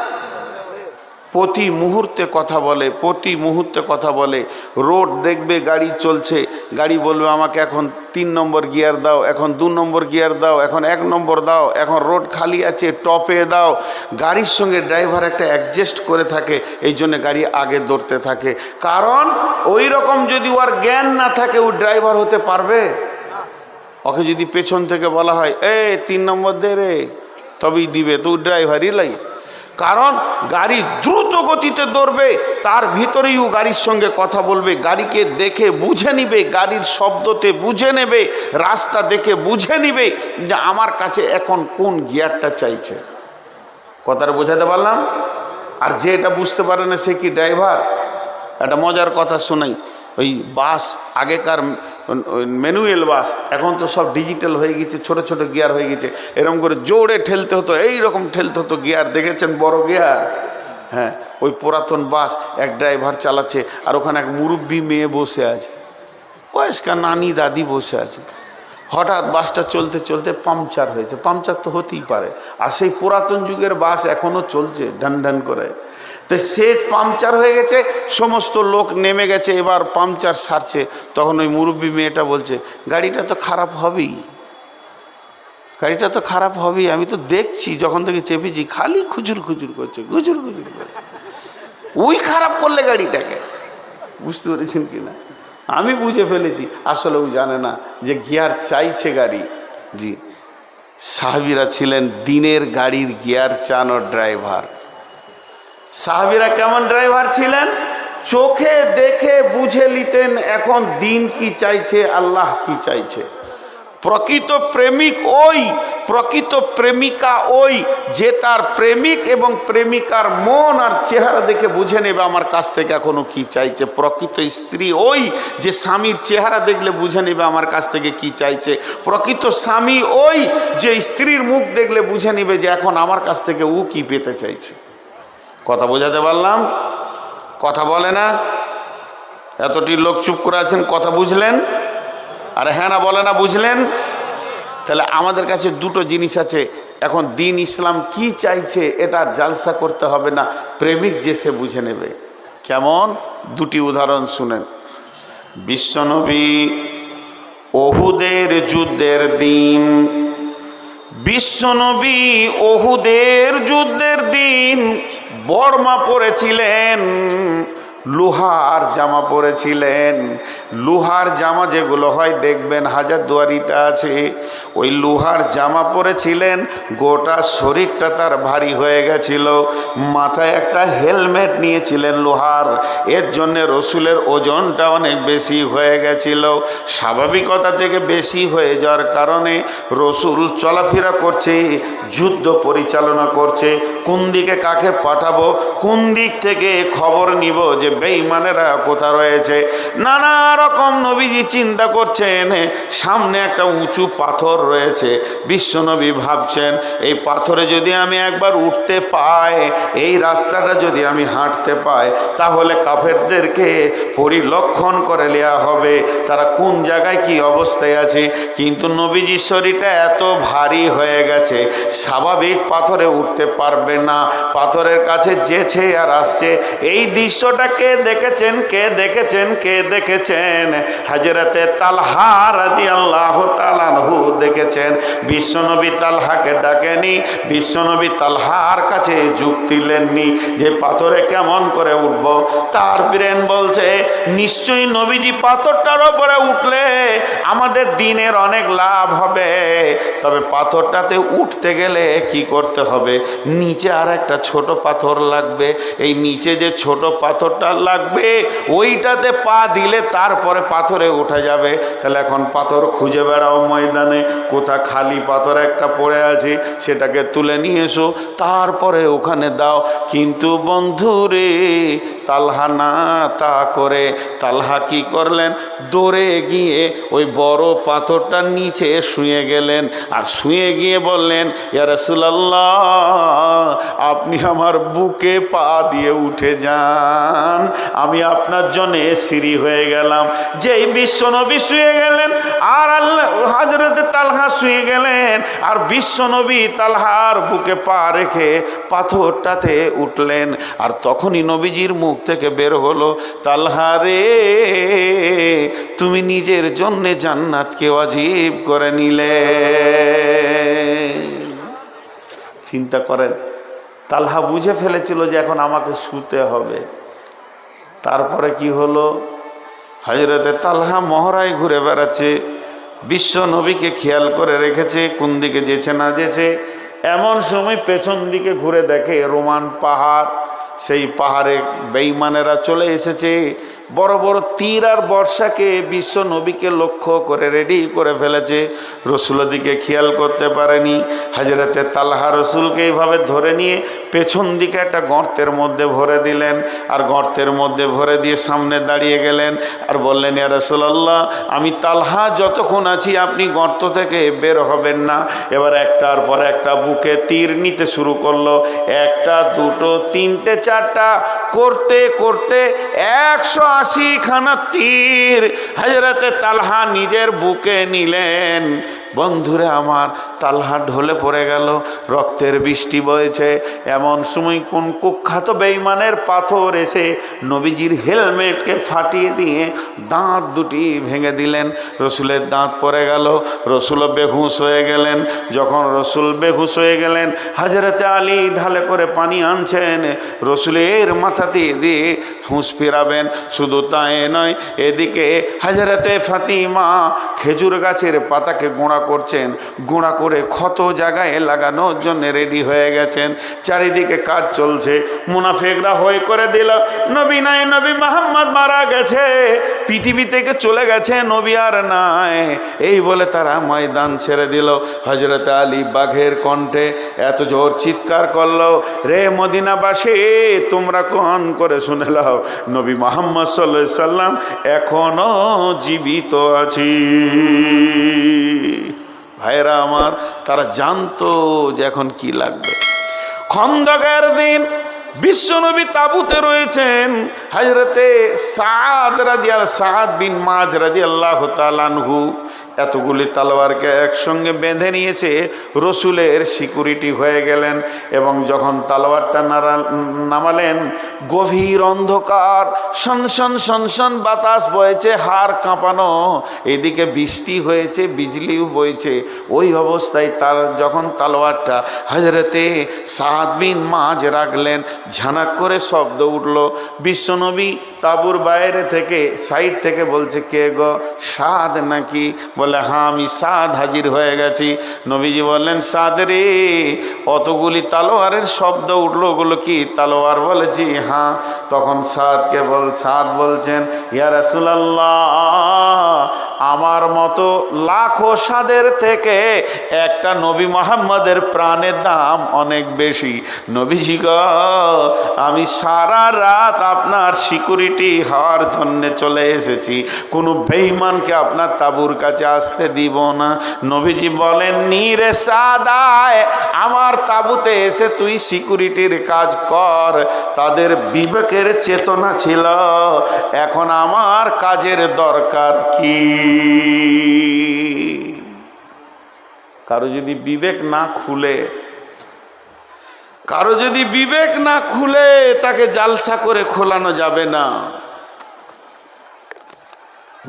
প্রতি মুহূর্তে কথা বলে, প্রতি মুহূর্তে কথা বলে। রোড দেখবে গাড়ি চলছে, গাড়ি বলবে আমাকে এখন 3 নম্বর গিয়ার দাও, এখন 2 নম্বর গিয়ার দাও, এখন 1 নম্বর দাও, এখন রোড খালি আছে টপে দাও। গাড়ির সঙ্গে ড্রাইভার একটা অ্যাডজাস্ট করে থাকে, এই জন্য গাড়ি আগে দৌড়তে থাকে। কারণ ওই রকম যদি ওর জ্ঞান না থাকে ও ড্রাইভার হতে পারবে? ওকে যদি পেছন থেকে বলা হয় 3 নম্বর দে রে, তবেই দিবে, তো ড্রাইভারই লাগে। কারণ গাড়ি দ্রুত গতিতে দৌড়বে, তার ভিতরেই ও গাড়ির সঙ্গে কথা বলবে, গাড়িকে দেখে বুঝে নিবে, গাড়ির শব্দতে বুঝে নেবে, রাস্তা দেখে বুঝে নিবে যে আমার কাছে এখন কোন গিয়ারটা চাইছে। কথাটা বোঝাতে পারলাম? আর যে এটা বুঝতে পারে না সে কি ড্রাইভার? একটা মজার কথা শোনাই। ওই বাস, আগেকার ম্যানুয়াল বাস, এখন তো সব ডিজিটাল হয়ে গেছে, ছোট ছোট গিয়ার হয়ে গেছে। এরকম করে জোরে ঠেলতে হতো, এই রকম ঠেলতে হতো গিয়ার, দেখেছেন বড় গিয়ার? হ্যাঁ, ওই পুরাতন বাস এক ড্রাইভার চালাচ্ছে, আর ওখানে এক মুরব্বী মেয়ে বসে আছে, বয়স্কা নানি দাদি বসে আছে। হঠাৎ বাসটা চলতে চলতে পাংচার হয়েছে। পাংচার তো হতেই পারে, আর সেই পুরাতন যুগের বাস এখনও চলছে ঢান ঢান করে। তো সে পাংচার হয়ে গেছে, সমস্ত লোক নেমে গেছে, এবার পাংচার সারছে। তখন ওই মুরব্বী মেয়েটা বলছে গাড়িটা তো খারাপ হবেই, গাড়িটা তো খারাপ হবেই, আমি তো দেখছি যখন থেকে চেপেছি খালি খুচুর খুচুর করছে, খুচুর খুচুর করছে। ওই খারাপ করলে গাড়িটাকে, বুঝতে পেরেছেন কিনা? আমি বুঝে ফেলেছি, আসলে ও জানে না যে গিয়ার চাইছে গাড়ি। জি, সাহাবীরা ছিলেন দিনের গাড়ির গিয়ার চানো ড্রাইভার। সাহাবীরা কেমন ড্রাইভার ছিলেন? চোখে দেখে বুঝে নিতেন এখন দিন কি চাইছে, আল্লাহ কি চাইছে। প্রকৃত প্রেমিক ওই, প্রকৃত প্রেমিকা ওই যে তার প্রেমিক এবং প্রেমিকার মন আর চেহারা দেখে বুঝে নেবে আমার কাছ থেকে এখনো কি চাইছে। প্রকৃত স্ত্রী ওই যে স্বামীর চেহারা দেখলে বুঝে নেবে আমার কাছ থেকে কি চাইছে। প্রকৃত স্বামী ওই যে স্ত্রীর মুখ দেখলে বুঝে নেবে যে এখন আমার কাছ থেকে ও কি পেতে চাইছে। কথা বোঝাতে পারলাম? কথা বলে না? এতটি লোক চুপ করে আছেন, কথা বুঝলেন? আরে হ্যাঁ না বলে না, বুঝলেন? তাহলে আমাদের কাছে দুটো জিনিস আছে, এখন দিন ইসলাম কি চাইছে এটা জালসা করতে হবে না, প্রেমিক যে সে বুঝে নেবে। কেমন? দুটি উদাহরণ শুনেন। বিশ্বনবী ওহুদের যুদ্ধের দিন, বিশ্বনবী ওহুদের যুদ্ধের দিন বর্মা পরেছিলেন, লোহার জামা পরেছিলেন। লোহার জামা যেগুলো হয় দেখবেন হাজারদুয়ারিতে আছে, ওই লোহার জামা পরেছিলেন। গোটা শরীরটা তার ভারী হয়ে গেছিল, মাথায় একটা হেলমেট নিয়েছিলেন লোহার, এর জন্যে রসুলের ওজনটা অনেক বেশি হয়ে গেছিল। স্বাভাবিকতা থেকে বেশি হয়ে যাওয়ার কারণে রসুল চলাফেরা করছে, যুদ্ধ পরিচালনা করছে, কোন দিকে কাকে পাঠাবো, কোন দিক থেকে খবর নিব যে বেঈমানেরা কোথা রয়েছে। নানা রকম নবীজি চিন্তা করছেন। সামনে একটা উঁচু পাথর রয়েছে, বিশ্বনবী ভাবছেন এই পাথরে যদি আমি একবার উঠতে পাই, এই রাস্তাটা যদি আমি হাঁটতে পাই, তাহলে কাফেরদেরকে পরিলক্ষণ করে নেওয়া হবে তারা কোন জায়গায় কি অবস্থায় আছে। কিন্তু নবীজির শরীরটা এত ভারী হয়ে গেছে, স্বাভাবিক পাথরে উঠতে পারবে না, পাথরের কাছে যেছে আর আসছে। এই দৃশ্যটা কে দেখেছেন? কে দেখেছেন? কে দেখেছেন? হযরতে তালহা রাদিয়াল্লাহু তাআলা আনহু দেখেছেন। বিশ্বনবী তালহাকে ডাকেনি, বিশ্বনবী তালহার কাছে যুক্তি নেননি যে পাথরে কেমন করে উঠব। তার ব্রেন বলছে নিশ্চয়ই নবীজি পাথরটার উপরে উঠলে আমাদের দিনের অনেক লাভ হবে। তবে পাথরটাতে উঠতে গেলে কি করতে হবে? নিচে আর একটা ছোট পাথর লাগবে। এই নিচে যে ছোট পাথরটা লাগবে ওইটাতে পা দিলে তারপরে পাথরে উঠা যাবে। তাহলে এখন পাথর খুঁজে বেড়াও ময়দানে, কোথা খালি পাথর একটা পড়ে আছে সেটাকে তুলে নিয়ে এসো, তারপরে ওখানে দাও। কিন্তু বন্ধুরে, তালহা না তা করে তালহা কি করলেন? দৌড়ে গিয়ে ওই বড় পাথরটার নিচে শুয়ে গেলেন, আর শুয়ে গিয়ে বললেন, ইয়া রাসূলুল্লাহ, আপনি আমার বুকে পা দিয়ে উঠে যান, আমি আপনার জন্যে সিঁড়ি হয়ে গেলাম। যেই বিশ্বনবী শুয়ে গেলেন আর আল্লাহ হযরতে তালহা শুয়ে গেলেন, আর বিশ্বনবী তালহার বুকে পা রেখে পাথরটাতে উঠলেন। আর তখনই নবীজির মুখ থেকে বের হলো, তালহা রে, তুমি নিজের জন্যে জান্নাতকে ওয়াজিব করে নিলে। চিন্তা করেন, তালহা বুঝে ফেলেছিল যে এখন আমাকে শুতে হবে। তারপরে কি হলো? হযরতে তালহা মহড়ায় ঘুরে বেড়াচ্ছে, বিশ্ব নবীকে খেয়াল করে রেখেছে কোন দিকে যেছে না যেছে। এমন সময় পেছন দিকে ঘুরে দেখে রোমান পাহাড়, সেই পাহাড়ে বেঈমানেরা চলে এসেছে। বড় বড় তীর আর বর্ষাকে বিশ্ব নবীকে লক্ষ্য করে রেডি করে ফেলেছে। রসুলের দিকে খেয়াল করতে পারেনি। হযরতে তালহা রসুলকে এইভাবে ধরে নিয়ে পেছন দিকে একটা গর্তের মধ্যে ভরে দিলেন, আর গর্তের মধ্যে ভরে দিয়ে সামনে দাঁড়িয়ে গেলেন আর বললেন, ইয়া রাসূলুল্লাহ, আমি তালহা যতক্ষণ আছি আপনি গর্ত থেকে বের হবেন না। এবার একটার পর একটা বুকে তীর নিতে শুরু করলো। একটা, দুটো, তিনটে, চারটা করতে করতে 180 খানা তীর হযরতে তালহা নিজের বুকে নিলেন। বন্ধুরে আমার, তালহা ঢলে পড়ে গেল, রক্তের বৃষ্টি বয়েছে। এমন সময় কোন কুখ্যাত বেঈমানের পাথর এসে নবীজির হেলমেটকে ফাটিয়ে দিয়ে দাঁত দুটি ভেঙে দিলেন। রসুলের দাঁত পড়ে গেল, রসুলও বেহুশ হয়ে গেলেন। যখন রসুল বেহুশ হয়ে গেলেন, হযরতে আলী ঢালে করে পানি আনছেন, রসুলের মাথা দিয়ে হুঁশ ফিরাবেন। শুধু তাই নয়, এদিকে হযরতে ফাতিমা খেজুর গাছের পাতাকে গোঁড়া করছেন, গোঁড়া করে ক্ষত জায়গায় লাগানোর জন্য রেডি হয়ে গেছেন। চারিদিকে কাজ চলছে। মুনাফিকরা হই করে দিল, নবী নাই, নবী মুহাম্মদ মারা গেছে, পৃথিবী থেকে চলে গেছে, নবী আর নাই। এই বলে তারা ময়দান ছেড়ে দিল। হযরত আলী বাঘের কণ্ঠে এত জোর চিৎকার করলো, রে মদিনাবাসী, তোমরা কান করে শুনে নাও, নবী মুহাম্মদ সাল্লাল্লাহু আলাইহি সাল্লাম এখনো জীবিত আছি। ভাইরা আমার, তারা জানতো যে এখন কি লাগবে। খন্দকের দিন বিশ্বনবী তাবুতে রয়েছেন। হযরতে সাদ বিন মাজ রাদিয়াল্লাহু তাআলা আনহু এতগুলি তলোয়ারকে একসঙ্গে বেঁধে নিয়েছে, রসুলের সিকিউরিটি হয়ে গেলেন। এবং যখন তলোয়ারটা নামালেন, গভীর অন্ধকার, সনসন সনসন বাতাস বয়েছে, হাড় কাঁপানো, এদিকে বৃষ্টি হয়েছে, বিজলিও বইছে। ওই অবস্থায় তার যখন তলোয়ারটা হযরতে সাদ বিন মাজ রাখলেন, ঝানাক করে শব্দ উঠল। বিশ্বনবী তাবুর বাইরে থেকে, সাইড থেকে বলছে, কে গো, সাদ নাকি? বলে, হ্যাঁ আমি সাদ, হাজির হয়ে গেছি। নবীজি বললেন, সাদ রে, অতগুলি তালোয়ারের শব্দ উঠলো, ওগুলো কি তালোয়ার? বলেছি হ্যাঁ। তখন সাদ বলছেন, ইয়া রাসূলুল্লাহ, আমার মতো লাখো সাদের থেকে একটা নবী মুহাম্মদের প্রাণের দাম অনেক বেশি। নবীজি গো, আমি সারা রাত আপনার সিকিউরিটি হওয়ার জন্য চলে এসেছি, কোনো বেঈমানকে আপনার তাবুর কাছে আসতে দিব না। নবীজি বলেন, রে সাদায়, আমার তাবুতে এসে তুই সিকিউরিটির কাজ কর। তাদের বিবেকের চেতনা ছিল, এখন আমার কাজের দরকার কি? কারো যদি বিবেক না খুলে, তাকে জালসা করে খোলানো যাবে না।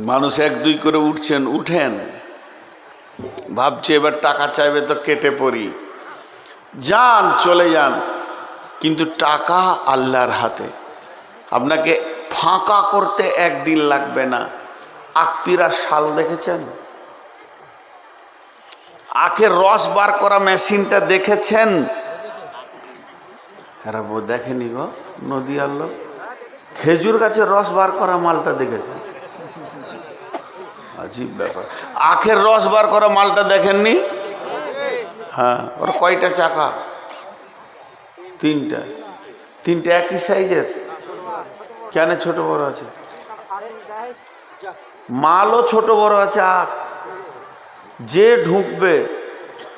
মানুষ এক দুই করে উঠেন, ভাবছে এবার টাকা চাইবে তো কেটে পড়ি, যান, চলে যান। কিন্তু টাকা আল্লাহর হাতে। আপনাকে ফাঁকা করতে একদিন লাগবে না, আকপিরার শাল দেখেছেন? আখের রস বার করা মেশিনটা দেখেছেন? এরা দেখেনি গো, নদী আলো। খেজুর গাছের রস বার করা মালটা দেখেছেন? আজীব ব্যাপার। আখের রস বার করা মালটা দেখেননি? হ্যাঁ, ওর কয়টা চাকা? তিনটা। তিনটা একই সাইজের? কেন ছোট বড় আছে? মালও ছোট বড় আছে। আখ যে ঢুকবে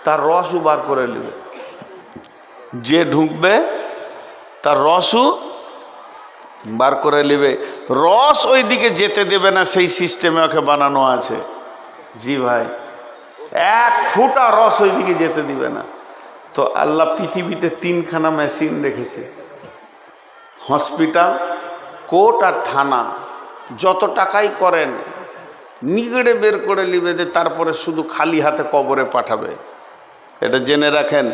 তার রসও বার করে নেবে, যে ঢুকবে তার রসও বার করে নেবে। রস ওই দিকে যেতে দেবে না, সেই সিস্টেমে ওকে বানানো আছে। জি ভাই, এক ফুটা রস ওই দিকে যেতে দিবে না। তো আল্লাহ পৃথিবীতে তিনখানা মেশিন রেখেছে, হসপিটাল, কোর্ট আর থানা। যত টাকাই করেন নিগড়ে বের করে নিবে, যে তারপরে শুধু খালি হাতে কবরে পাঠাবে। এটা জেনে রাখেন,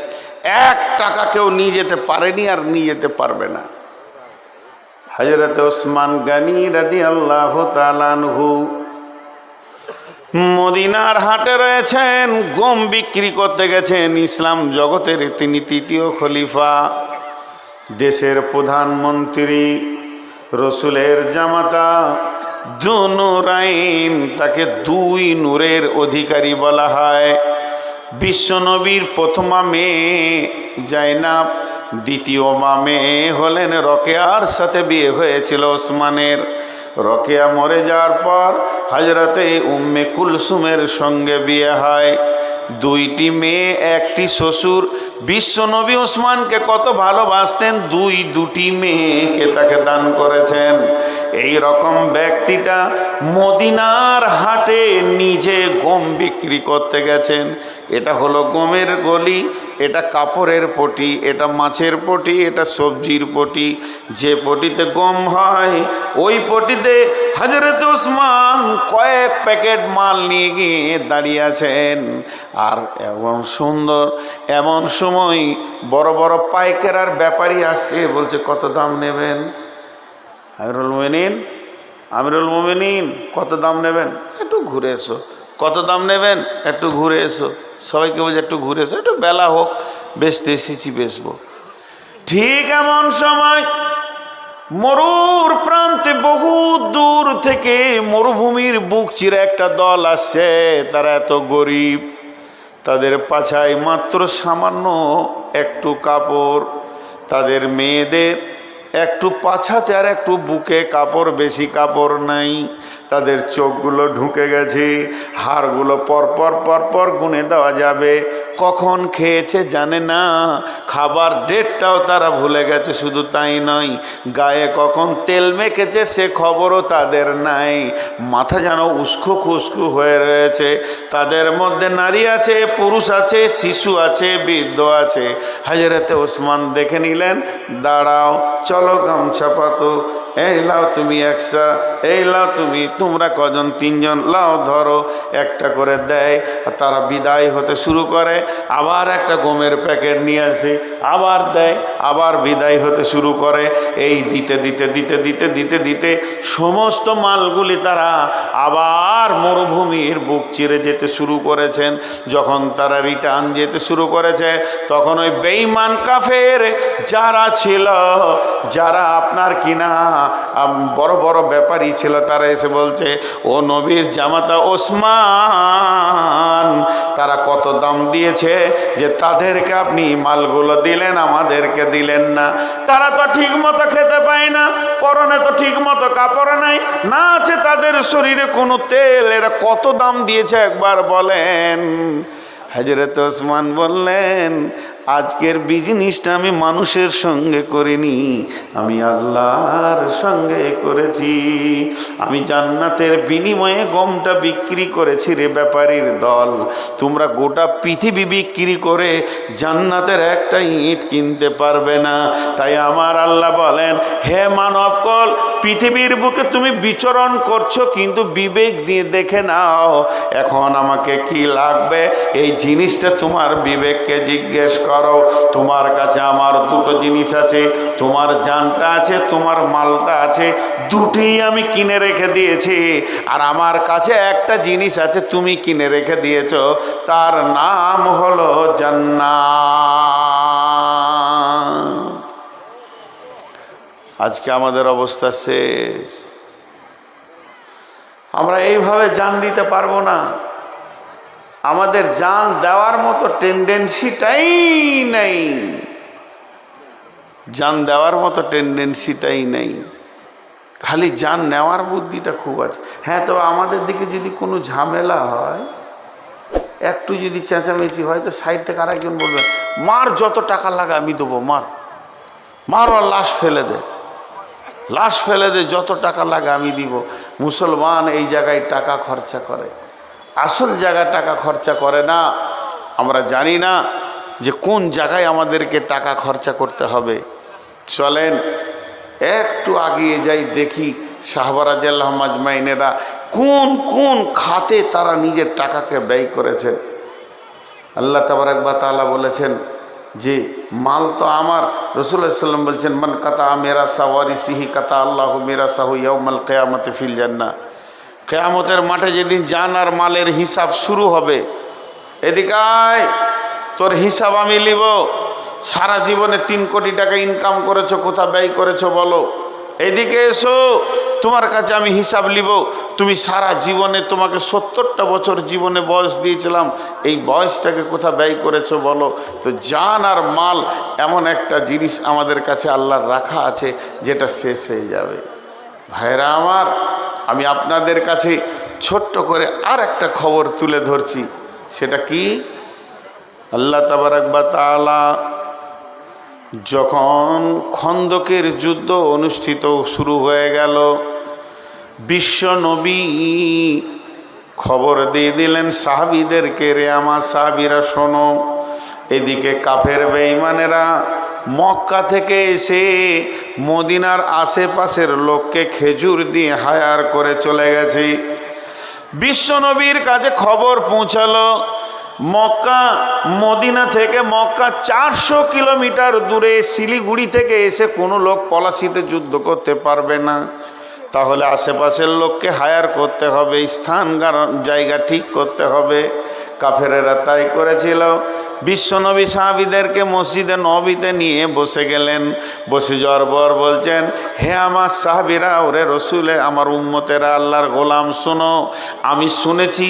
1 টাকা কেউ নিয়ে যেতে পারেনি আর নিয়ে যেতে পারবে না। হযরত ওসমান গনি রাদিয়াল্লাহু তাআলা আনহু মদিনার হাটে রয়েছেন, গম বিক্রি করতে গেছেন। ইসলাম জগতের তিনি তৃতীয় খলিফা, দেশের প্রধানমন্ত্রী, রসুলের জামাতা, জুনুরাইন, তাকে 2 নূরের অধিকারী বলা হয়। বিশ্বনবীর প্রথমা মেয়ে জাইনাব, দ্বিতীয় মা মেয়ে হলেন রকেয়ার সাথে বিয়ে হয়েছিল ওসমানের। রকেয়া মরে যাওয়ার পর হযরতে উম্মে কুলসুমের সঙ্গে বিয়ে হয়। 2টি মেয়ে, 1টি শ্বশুর। বিশ্বনবী ওসমানকে কত ভালোবাসতেন, 2টি মেয়েকে তাকে দান করেছেন। এই রকম ব্যক্তিটা মদিনার হাটে নিজে গম বিক্রি করতে গেছেন। এটা হলো গমের গলি, এটা কাপড়ের পটি, এটা মাছের পটি, এটা সবজির পটি। যে পটিতে গম হয় ওই পটিতে হযরত ওসমান কয়েক প্যাকেট মাল নিয়ে গিয়ে দাঁড়িয়ে আছেন। আর এমন সুন্দর, এমন সময় বড় বড় পাইকার ব্যাপারী আসছে, বলছে কত দাম নেবেন? আমিরুল মুমিনিন কত দাম নেবেন? একটু ঘুরে এসো। কত দাম নেবেন? একটু ঘুরে এসো। সবাইকে বলছে একটু ঘুরে এসো, একটু বেলা হোক, বেচতে এসেছি, বেচবো। ঠিক এমন সময় মরুর প্রান্তে বহু দূর থেকে মরুভূমির বুক চিরে একটা দল আসছে। তারা এত গরিব, তাদের পাছায় মাত্র সামান্য একটু কাপড়, তাদের মেয়েদের একটু পাছাতে আর একটু বুকে কাপড়, বেশি কাপড় নাই। তাদের চোখগুলো ঢুকে গেছে, হাড়গুলো পরপর পরপর গুনে দেওয়া যাবে। কখন খেয়েছে জানে না, খাবার ডেটটাও তারা ভুলে গেছে। শুধু তাই নয়, গায়ে কখন তেল মেখেছে সে খবরও তাদের নাই। মাথা যেন উস্কো খুস্কু হয়ে রয়েছে। তাদের মধ্যে নারী আছে, পুরুষ আছে, শিশু আছে, বৃদ্ধ আছে। হযরতে ওসমান দেখে নিলেন, দাঁড়াও, চলো গামছা পাতো, এই লাও তুমি 100, এই লাও তুমি, তোমরা কজন? 3 জন, লাও ধরো। একটা করে দেয়। আর তারা বিদায় হতে শুরু করে। আবার একটা গমের প্যাকেট নিয়ে আসে, আবার দেয়, আবার বিদায় হতে শুরু করে। এই দিতে দিতে দিতে দিতে দিতে দিতে সমস্ত মালগুলি তারা আবার মরুভূমির বুক চিরে যেতে শুরু করেছেন। যখন তারা রিটার্ন যেতে শুরু করেছে, তখন ওই বেঈমান কাফের যারা ছিল, যারা আপনার কিনা বড় বড় ব্যাপারী ছিল, তারা এসে বলছে, ও নবীর জামাতা ওসমান, তারা কত দাম দিয়েছে যে তাদেরকে আপনি মালগুলো দিলেন, আমাদেরকে দিলেন না? তারা তো ঠিক মতো খেতে পায় না, পরনে তো ঠিক মতো কাপড় নাই, না আছে তাদের শরীরে কোনো তেল। এরা কত দাম দিয়েছে একবার বলেন? হযরত ওসমান বললেন, আজকের বিজনেসটা আমি মানুষের সঙ্গে করিনি, আমি আল্লাহর সঙ্গে করেছি। আমি জান্নাতের বিনিময়ে গমটা বিক্রি করেছি রে ব্যাপারীর দল। তোমরা গোটা পৃথিবী বিক্রি করে জান্নাতের একটা ইট কিনতে পারবে না। তাই আমার আল্লাহ বলেন, হে মানবকল, পৃথিবীর বুকে তুমি বিচরণ করছো, কিন্তু বিবেক দিয়ে দেখে নাও এখন আমাকে কি লাগবে। এই জিনিসটা তোমার বিবেককে জিজ্ঞেস কর। পারো। তোমার কাছে আমার দুটো জিনিস আছে, তোমার জানটা আছে, তোমার মালটা আছে, দুটোই আমি কিনে রেখে দিয়েছি। আর আমার কাছে একটা জিনিস আছে, তুমি কিনে রেখে দিয়েছো, তার নাম হলো জান্নাত। আজকে আমাদের অবস্থা শেষ। আমরা এইভাবে জান দিতে পারবো না। আমাদের জান দেওয়ার মতো টেন্ডেন্সিটাই নেই, জান দেওয়ার মতো টেন্ডেন্সিটাই নেই, খালি জান নেওয়ার বুদ্ধিটা খুব আছে। হ্যাঁ, তো আমাদের দিকে যদি কোনো ঝামেলা হয়, একটু যদি চেঁচামেচি হয়, তো সাইড থেকে আরেকজন বলবে, মার, যত টাকা লাগে আমি দেবো, মার মার, আর লাশ ফেলে দে, লাশ ফেলে দে, যত টাকা লাগে আমি দিব। মুসলমান এই জায়গায় টাকা খরচা করে, আসল জায়গায় টাকা খরচা করে না। আমরা জানি না যে কোন জায়গায় আমাদেরকে টাকা খরচা করতে হবে। চলেন একটু আগিয়ে যাই, দেখি সাহাবা রাদিয়াল্লাহু আজমাইনেরা কোন কোন খাতে তারা নিজের টাকাকে ব্যয় করেছেন। আল্লাহ তাবারাক ওয়া তাআলা বলেছেন যে মাল তো আমার। রাসূলুল্লাহ সাল্লাল্লাহু আলাইহি ওয়াসাল্লাম বলছেন, মান কাতা মেরা সাওয়ারিসিহি কাতা আল্লাহু মিরাসাহু ইয়াউমাল কিয়ামাতি ফিল জান্নাহ। কিয়ামতের মাঠে যেদিন জান আর মালের হিসাব শুরু হবে, এদিকায় তোর হিসাব আমি নিব। সারা জীবনে 3 কোটি টাকা ইনকাম করেছো, কোথা ব্যয় করেছো বলো। এদিকে এসো, তোমার কাছে আমি হিসাব নিব। তুমি সারা জীবনে, তোমাকে 70টা বছর জীবনে বয়স দিয়েছিলাম, এই বয়সটাকে কোথা ব্যয় করেছো বলো। তো জান আর মাল এমন একটা জিনিস আমাদের কাছে আল্লাহর রাখা আছে, যেটা শেষ হয়ে যাবে। ভাইরা আমার, আমি আপনাদের কাছে ছোট্ট করে আর একটা খবর তুলে ধরছি। সেটা কি, আল্লাহ তাবারাক ওয়া তাআলা যখন খন্দকের যুদ্ধ অনুষ্ঠিত শুরু হয়ে গেল, বিশ্ব নবী খবর দিয়ে দিলেন সাহাবীদেরকে, রে আমার সাহাবীরা শোনো, এদিকে কাফের বেঈমানেরা মক্কা থেকে এসে মদিনার আশেপাশের লোককে খেজুর দিয়ে হায়ার করে চলে গেছে। বিশ্ব নবীর কাছে খবর পৌঁছালো, মক্কা, মদিনা থেকে মক্কা 400 কিলোমিটার দূরে, শিলিগুড়ি থেকে এসে কোনো লোক পলাশিতে যুদ্ধ করতে পারবে না। তাহলে আশেপাশের লোককে হায়ার করতে হবে, স্থান জায়গা ঠিক করতে হবে। কাফেরেরা তাই করেছিল। বিশ্বনবী সাহাবীদেরকে মসজিদে নবীতে নিয়ে বসে গেলেন। বসে যাওয়ার পর বলছেন, হে আমার সাহাবীরা, ওরে রসুলে, আমার উম্মতেরা, আল্লাহর গোলাম, শোনো, আমি শুনেছি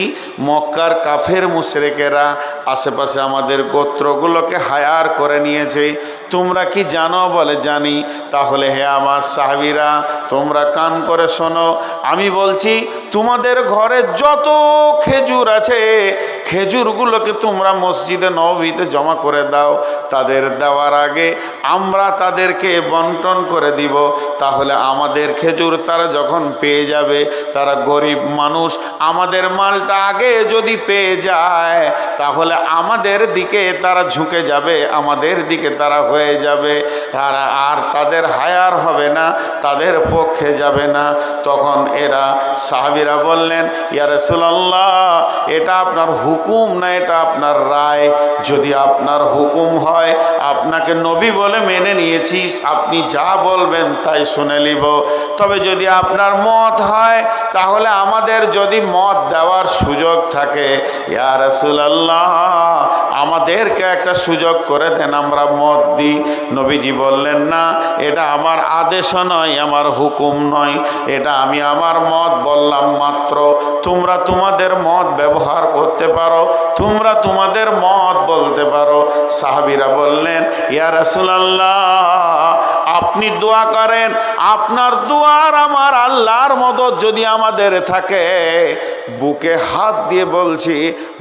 মক্কার কাফের মুশরিকেরা আশেপাশে আমাদের গোত্রগুলোকে হায়ার করে নিয়েছে। তোমরা কি জানো? বলে জানি। তাহলে হে আমার সাহাবীরা, তোমরা কান করে শোনো, আমি বলছি তোমাদের ঘরে যত খেজুর আছে, খেজুরগুলোকে তোমরা মসজিদে নববীতে জমা করে দাও। তাদের দেওয়ার আগে আমরা তাদেরকে বন্টন করে দিব। তাহলে আমাদের খেজুর তারা যখন পেয়ে যাবে, তারা গরিব মানুষ, আমাদের মালটা আগে যদি পেয়ে যায়, তাহলে আমাদের দিকে তারা ঝুঁকে যাবে, আমাদের দিকে তারা হয়ে যাবে, তারা আর তাদের হায়ার হবে না, তাদের পক্ষে যাবে না। তখন এরা সাহাবীরা বললেন, ইয়া রাসূলুল্লাহ, এটা আপনার হুকুম না এটা আপনার রায়? যদি আপনার হুকুম হয়, আপনাকে নবী বলে মেনে নিয়েছি, আপনি যা বলবেন তাই শুনে নিব। তবে যদি আপনার মত হয়, তাহলে আমাদের যদি মত দেওয়ার সুযোগ থাকে, ইয়া রাসূলুল্লাহ, আমাদেরকে একটা সুযোগ করে দেন, আমরা মত দিই। নবীজি বললেন, না, এটা আমার আদেশও নয়, আমার হুকুম নয়, এটা আমি আমার মত বললাম মাত্র। তোমরা তোমাদের মত ব্যবহার করতে পারো, তোমরা তোমাদের মত বলতে পারো। সাহাবীরা বললেন, ইয়া রাসূলুল্লাহ, আপনি দোয়া করেন, আপনার দোয়ার আমার আল্লাহর মদদ যদি আমাদের থাকে। বুকে হাত দিয়ে বলছি,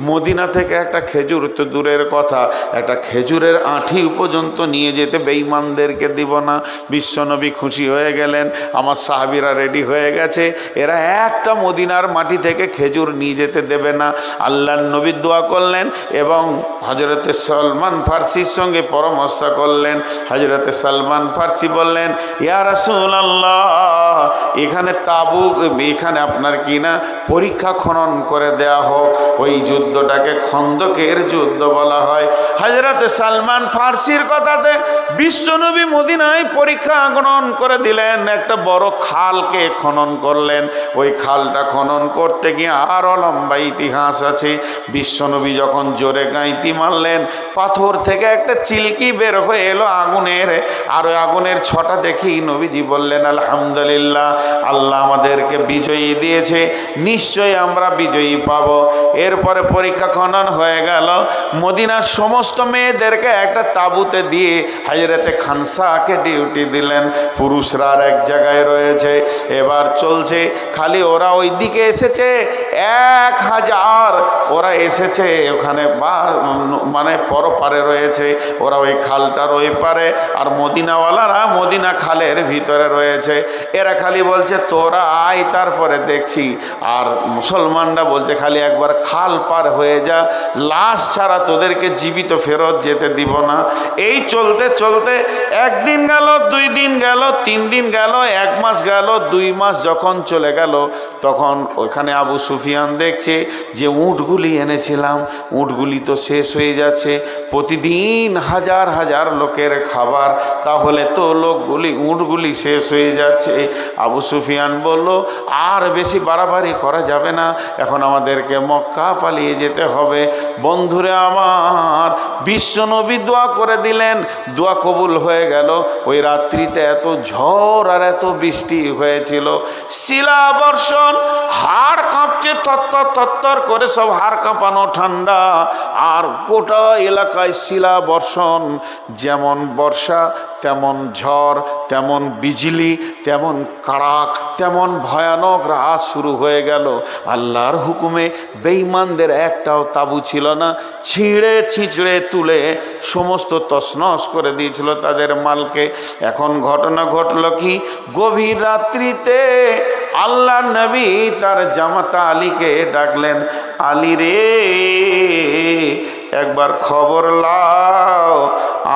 মদিনা থেকে একটা খেজুর তো দূরের কথা, একটা খেজুরের আঁঠি পর্যন্ত নিয়ে যেতে বেঈমানদেরকে দিব না। বিশ্বনবী খুশি হয়ে গেলেন, আমার সাহাবীরা রেডি হয়ে গেছে, এরা একটা মদিনার মাটি থেকে খেজুর নিয়ে যেতে দেবে না। আল্লাহর নবী দোয়া করলেন এবং হযরতে সলমান ফার্সির সঙ্গে পরামর্শ করলেন। হযরতে সলমান ফার্সি বললেন, ইয়া রাসূলুল্লাহ, এখানে তাবুক, এখানে আপনার কি না পরীক্ষা খনন করে দেয়া হোক। ওই যুদ্ধটাকে খন্দকের যুদ্ধ বলা হয়। হযরত সালমান ফার্সির কথাতে বিশ্বনবী মদিনায় পরীক্ষা খনন করে দিলেন, একটা বড় খালকে খনন করলেন। ওই খালটা খনন করতে গিয়ে আরও লম্বা ইতিহাস আছে। বিশ্বনবী যখন জোরে গাঁইতি মারলেন, পাথর থেকে একটা চিলকি বের হয়ে এলো আগুনের, আর ওই আগুনের ছটা দেখি নবীজি বললেন, আলহামদুলিল্লাহ, আল্লাহ আমাদেরকে বিজয়ী দিয়েছে, নিশ্চয়ই আমরা বিজয়ী পাব। এরপরে পরীক্ষা খনন হয়ে গেল। মদিনার সমস্ত মেয়েদেরকে একটা তাঁবুতে দিয়ে হযরতে খানসাকে ডিউটি দিলেন। পুরুষরা আর এক জায়গায় রয়েছে। এবার চলছে, খালি ওরা ওই দিকে এসেছে 1000, ওরা এসেছে ওখানে মানে পরপারে রয়েছে, ওরা ওই খালটার ওই পারে, আর মদিনাওয়ালারা মদিনা খালের ভিতরে রয়েছে। এরা খালি বলছে তোরা আয়, তারপরে দেখছি। আর মুসলমানরা বলছে খালি একবার খাল পার হয়ে যা, লাশ ছাড়া তোদেরকে জীবিত ফেরত যেতে দিব না। এই চলতে চলতে 1 দিন গেল, 2 দিন গেল, 3 দিন গেল, 1 মাস গেল, 2 মাস যখন চলে গেল, তখন ওখানে আবু সুফিয়ান দেখছে যে উটগুলি এনেছিলাম, উটগুলি তো শেষ হয়ে যাচ্ছে, প্রতিদিন হাজার হাজার লোকের খাবার, তাহলে তো উটগুলি শেষ হয়ে যাচ্ছে। আবু সুফিয়ান বলল, আর বেশি বাড়াবাড়ি করা যাবে না, এখন আমাদেরকে মক্কা পালিয়ে যেতে হবে। বন্ধুরে আমার, বিশ্বনবী দোয়া করে দিলেন, দোয়া কবুল হয়ে গেল। ওই রাত্রিতে এত ঝড় আর এত বৃষ্টি হয়েছিল, শিলা বর্ষণ, হাড় কাঁপছে তত্তর তত্তর করে, সব হাড় কাঁপানো ঠান্ডা, আর গোটা এলাকায় শিলা বর্ষণ। যেমন বর্ষা তেমন ঝড়, তেমন বিজলি, তেমন কাড়াক, তেমন ভয়ানক রাত শুরু হয়ে গেল। আল্লাহর হুকুমে বেঈমানদের একটাও তাবু ছিল না, ছিঁড়ে ছিঁচড়ে তুলে সমস্ত তছনছ করে দিয়েছিল তাদের মালকে। এখন ঘটনা ঘটল কি, গভীর রাত্রিতে আল্লাহর নবী তার জামাতা আলীকে ডাকলেন, আলী রে, একবার খবর লাও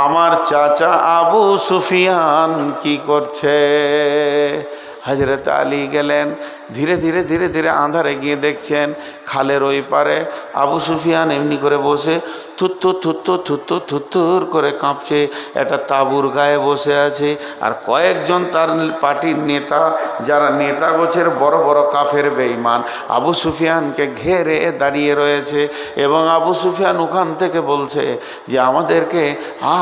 আমার চাচা আবু সুফিয়ান কি করছে। হযরত আলী গেলেন, ধীরে ধীরে ধীরে ধীরে আঁধারে গিয়ে দেখছেন খালের ওই পারে আবু সুফিয়ান এমনি করে বসে থুত্তুর থুত্তুর থুত্তুর থুত্তুর করে কাঁপছে, একটা তাঁবুর গায়ে বসে আছে। আর কয়েকজন তার পার্টির নেতা, যারা নেতা গোছের বড় বড় কাফের বেঈমান, আবু সুফিয়ানকে ঘেরে দাঁড়িয়ে রয়েছে। এবং আবু সুফিয়ান ওখান থেকে বলছে যে আমাদেরকে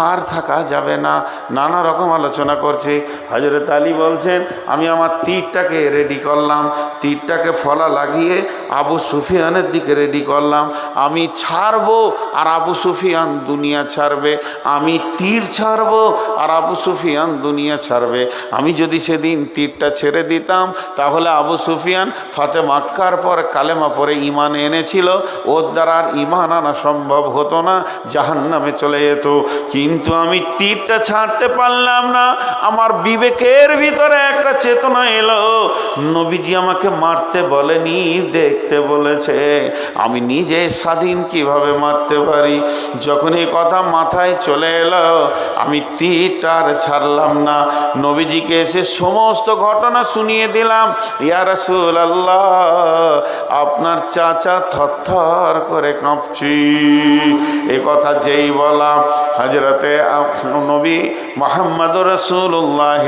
আর থাকা যাবে না, নানা রকম আলোচনা করছে। হযরত আলী বলছেন, আমি আমার তীরটাকে রেডি করলাম, তীরটাকে ফলা লাগিয়ে আবু সুফিয়ানের দিকে রেডি করলাম। আমি ছাড়বো আর আবু সুফিয়ান দুনিয়া ছাড়বে, আমি তীর ছাড়বো আর আবু সুফিয়ান দুনিয়া ছাড়বে। আমি যদি সেদিন তীরটা ছেড়ে দিতাম, তাহলে আবু সুফিয়ান ফাতে মাক্কার পর কালেমা পরে ঈমান এনেছিল, ওর দ্বারা আর ঈমান আনা সম্ভব হতো না, জাহান্নামে চলে যেত। কিন্তু আমি তীরটা ছাড়তে পারলাম না। আমার বিবেকের ভিতরে একটা চেতনা এলো, নবীজি আমাকে মারতে বলেনি, দেখতে বলেছে, আমি নিজে স্বাধীন কিভাবে মারতে পারি। যখন এই কথা মাথায় চলে এলো, আমি তীরটা আর ছাড়লাম না। নবীজিকে এসে সমস্ত ঘটনা শুনিয়ে দিলাম। ইয়া রাসূলুল্লাহ, আপনার চাচা থরথর করে কাঁপছি। এ কথা যেই বলা, হযরতে নবী মুহাম্মদুর রাসূলুল্লাহ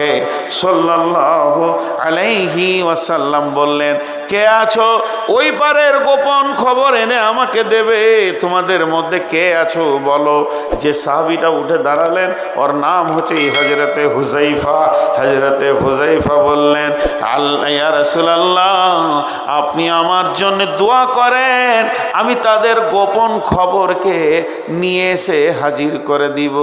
সাল্লাল্লাহু আলাইহি ওয়াসাল্লাম বললেন, কে আছো? ওই পারের গোপন খবর এনে আমাকে দেবে। তোমাদের মধ্যে কে আছো বলো। যে সাহাবীটা উঠে দাঁড়ালেন, ওর নাম হচ্ছে হযরতে হুযাইফা। হযরতে হুযাইফা বললেন, আল্লাহ ইয়া রাসূলুল্লাহ, আপনি আমার জন্য দোয়া করেন, আমি তাদের গোপন খবরকে নিয়ে এসে হাজির করে দিব।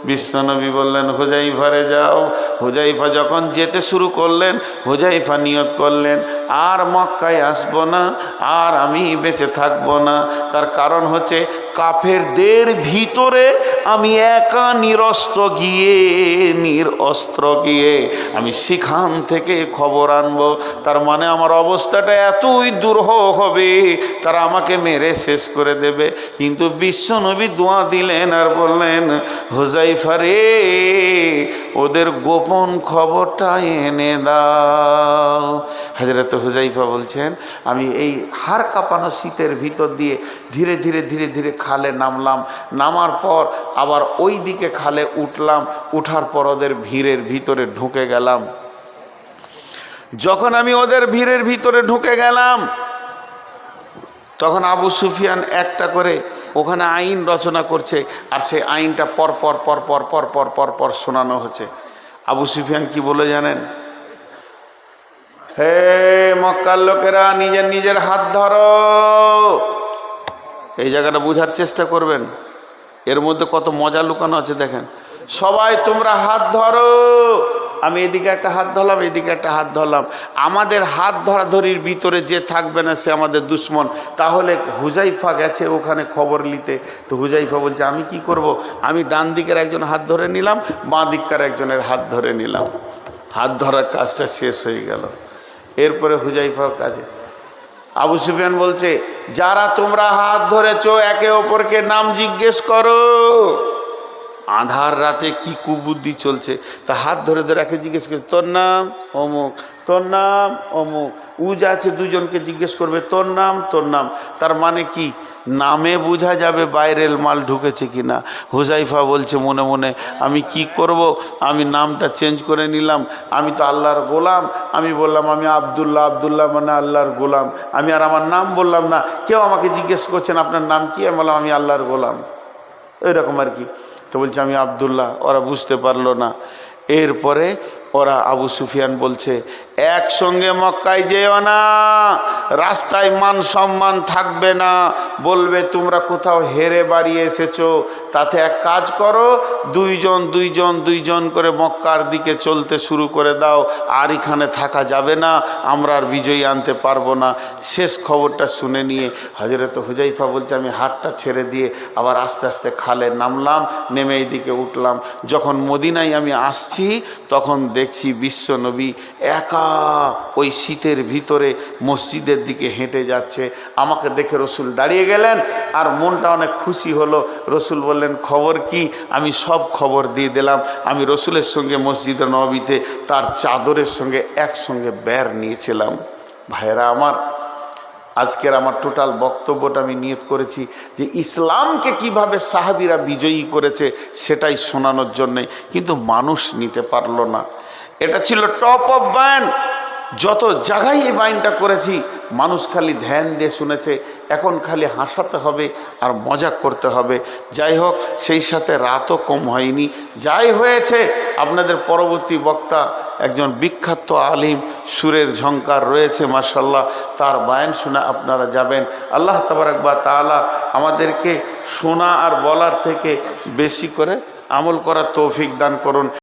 বিশ্বনবী বললেন, হুযাইফারে যাও। হুযাইফা যখন যেতে শুরু করলেন, হুযাইফা নিয়ত করলেন, বললেন আর মক্কায় আসবো না, আর আমি বেঁচে থাকবো না। তার কারণ হচ্ছে কাফেরদের ভিতরে আমি একা নিরস্ত্র গিয়ে আমি সেখান থেকে খবর আনবো। তার মানে আমার অবস্থাটা এতই দুরূহ হবে, তারা আমাকে মেরে শেষ করে দেবে। কিন্তু বিশ্বনবী দোয়া দিলেন আর বললেন, হুযায়ফা রে, ওদের গোপন খবরটা এনে দাও। হযরত হুযায়ফা বলছেন, আমি এই হাড় কাঁপানো শীতের ভিতর দিয়ে ধীরে ধীরে ধীরে ধীরে খালে নামলাম। নামার পর আবার ওই দিকে খালে উঠলাম। উঠার পর ওদের ভিড়ের ভিতরে ঢুকে গেলাম। যখন আমি ওদের ভিড়ের ভিতরে ঢুকে গেলাম, তখন আবু সুফিয়ান একটা করে ওখানে আইন রচনা করছে, আর সেই আইনটা পর পর পর পর পর পর পর পর শোনানো হচ্ছে। আবু সুফিয়ান কি বলে জানেন? হে মক্কার লোকেরা, নিজের নিজের হাত ধরো। এই জায়গাটা বোঝার চেষ্টা করবেন, এর মধ্যে কত মজা লুকানো আছে দেখেন। সবাই তোমরা হাত ধরো। আমি এদিকে একটা হাত ধরলাম, এদিকে একটা হাত ধরলাম। আমাদের হাত ধরাধরির ভিতরে যে থাকবে না সে আমাদের দুশ্মন। তাহলে হুযায়ফা গেছে ওখানে খবর নিতে। তো হুযায়ফা বলছে, আমি কি করব? আমি ডান দিকের একজন হাত ধরে নিলাম, বাঁ দিককার একজনের হাত ধরে নিলাম। হাত ধরার কাজটা শেষ হয়ে গেল। এরপরে হুযায়ফার কাজে আবু সুফিয়ান বলছে, যারা তোমরা হাত ধরেছো একে অপরকে নাম জিজ্ঞেস করো। আধার রাতে কি কুবুদ্ধি চলছে, তা হাত ধরে ধরে একে জিজ্ঞেস করছে, তোর নাম অমুক, তোর নাম অমুক। উজ আছে দুজনকে জিজ্ঞেস করবে, তোর নাম, তোর নাম। তার মানে কি, নামে বোঝা যাবে বাইরের মাল ঢুকেছে কি না। হুযায়ফা বলছে মনে মনে, আমি কি করব, আমি নামটা চেঞ্জ করে নিলাম। আমি তো আল্লাহর গোলাম। আমি বললাম আমি আব্দুল্লাহ, আব্দুল্লাহ মানে আল্লাহর গোলাম। আমি আর আমার নাম বললাম না। কেউ আমাকে জিজ্ঞেস করছেন আপনার নাম কি, আমি বললাম আমি আল্লাহর গোলাম, এরকম আর কি। তো বলছে আমি আব্দুল্লাহ। ওরা বুঝতে পারলো না। এরপরে ওরা আবু সুফিয়ান বলছে, একসঙ্গে মক্কায় যেও না, রাস্তায় মান সম্মান থাকবে না, বলবে তোমরা কোথাও হেরে বাড়ি এসেছো। তাতে এক কাজ করো, দুইজন দুইজন দুইজন করে মক্কার দিকে চলতে শুরু করে দাও। আর এখানে থাকা যাবে না, আমরা আর বিজয়ী আনতে পারবো না। শেষ খবরটা শুনে নিয়ে হযরত হুযায়ফা বলছে, আমি হাতটা ছেড়ে দিয়ে আবার আস্তে আস্তে খালে নামলাম, নেমে এইদিকে উঠলাম। যখন মদিনায় আমি আসছি তখন দেখছি বিশ্বনবী একা ওই শীতের ভিতরে মসজিদের দিকে হেঁটে যাচ্ছে। আমাকে দেখে রসুল দাঁড়িয়ে গেলেন, আর মনটা অনেক খুশি হলো। রসুল বললেন, খবর কি? আমি সব খবর দিয়ে দিলাম। আমি রসুলের সঙ্গে মসজিদে নববীতে তার চাদরের সঙ্গে একসঙ্গে বের নিয়েছিলাম। ভাইয়েরা আমার, আজকের আমার টোটাল বক্তব্যটা আমি নিয়ত করেছি যে ইসলামকে কিভাবে সাহাবীরা বিজয়ী করেছে সেটাই শোনানোর জন্যে, কিন্তু মানুষ নিতে পারলো না। এটা ছিল টপ অফ বায়ান। যত জায়গায় এই বায়ানটা করেছি মানুষ খালি ধ্যান দিয়ে শুনেছে। এখন খালি হাসাতে হবে আর মজা করতে হবে। যাই হোক, সেই সাথে রাতও কম হয়নি। যাই হয়েছে, আপনাদের পরবর্তী বক্তা একজন বিখ্যাত আলিম, সুরের ঝংকার রয়েছে মাশাআল্লাহ, তার বায়ান শুনে আপনারা যাবেন। আল্লাহ তাবারাক ওয়া তাআলা আমাদেরকে শোনা আর বলার থেকে বেশি করে আমল করার তৌফিক দান করুন।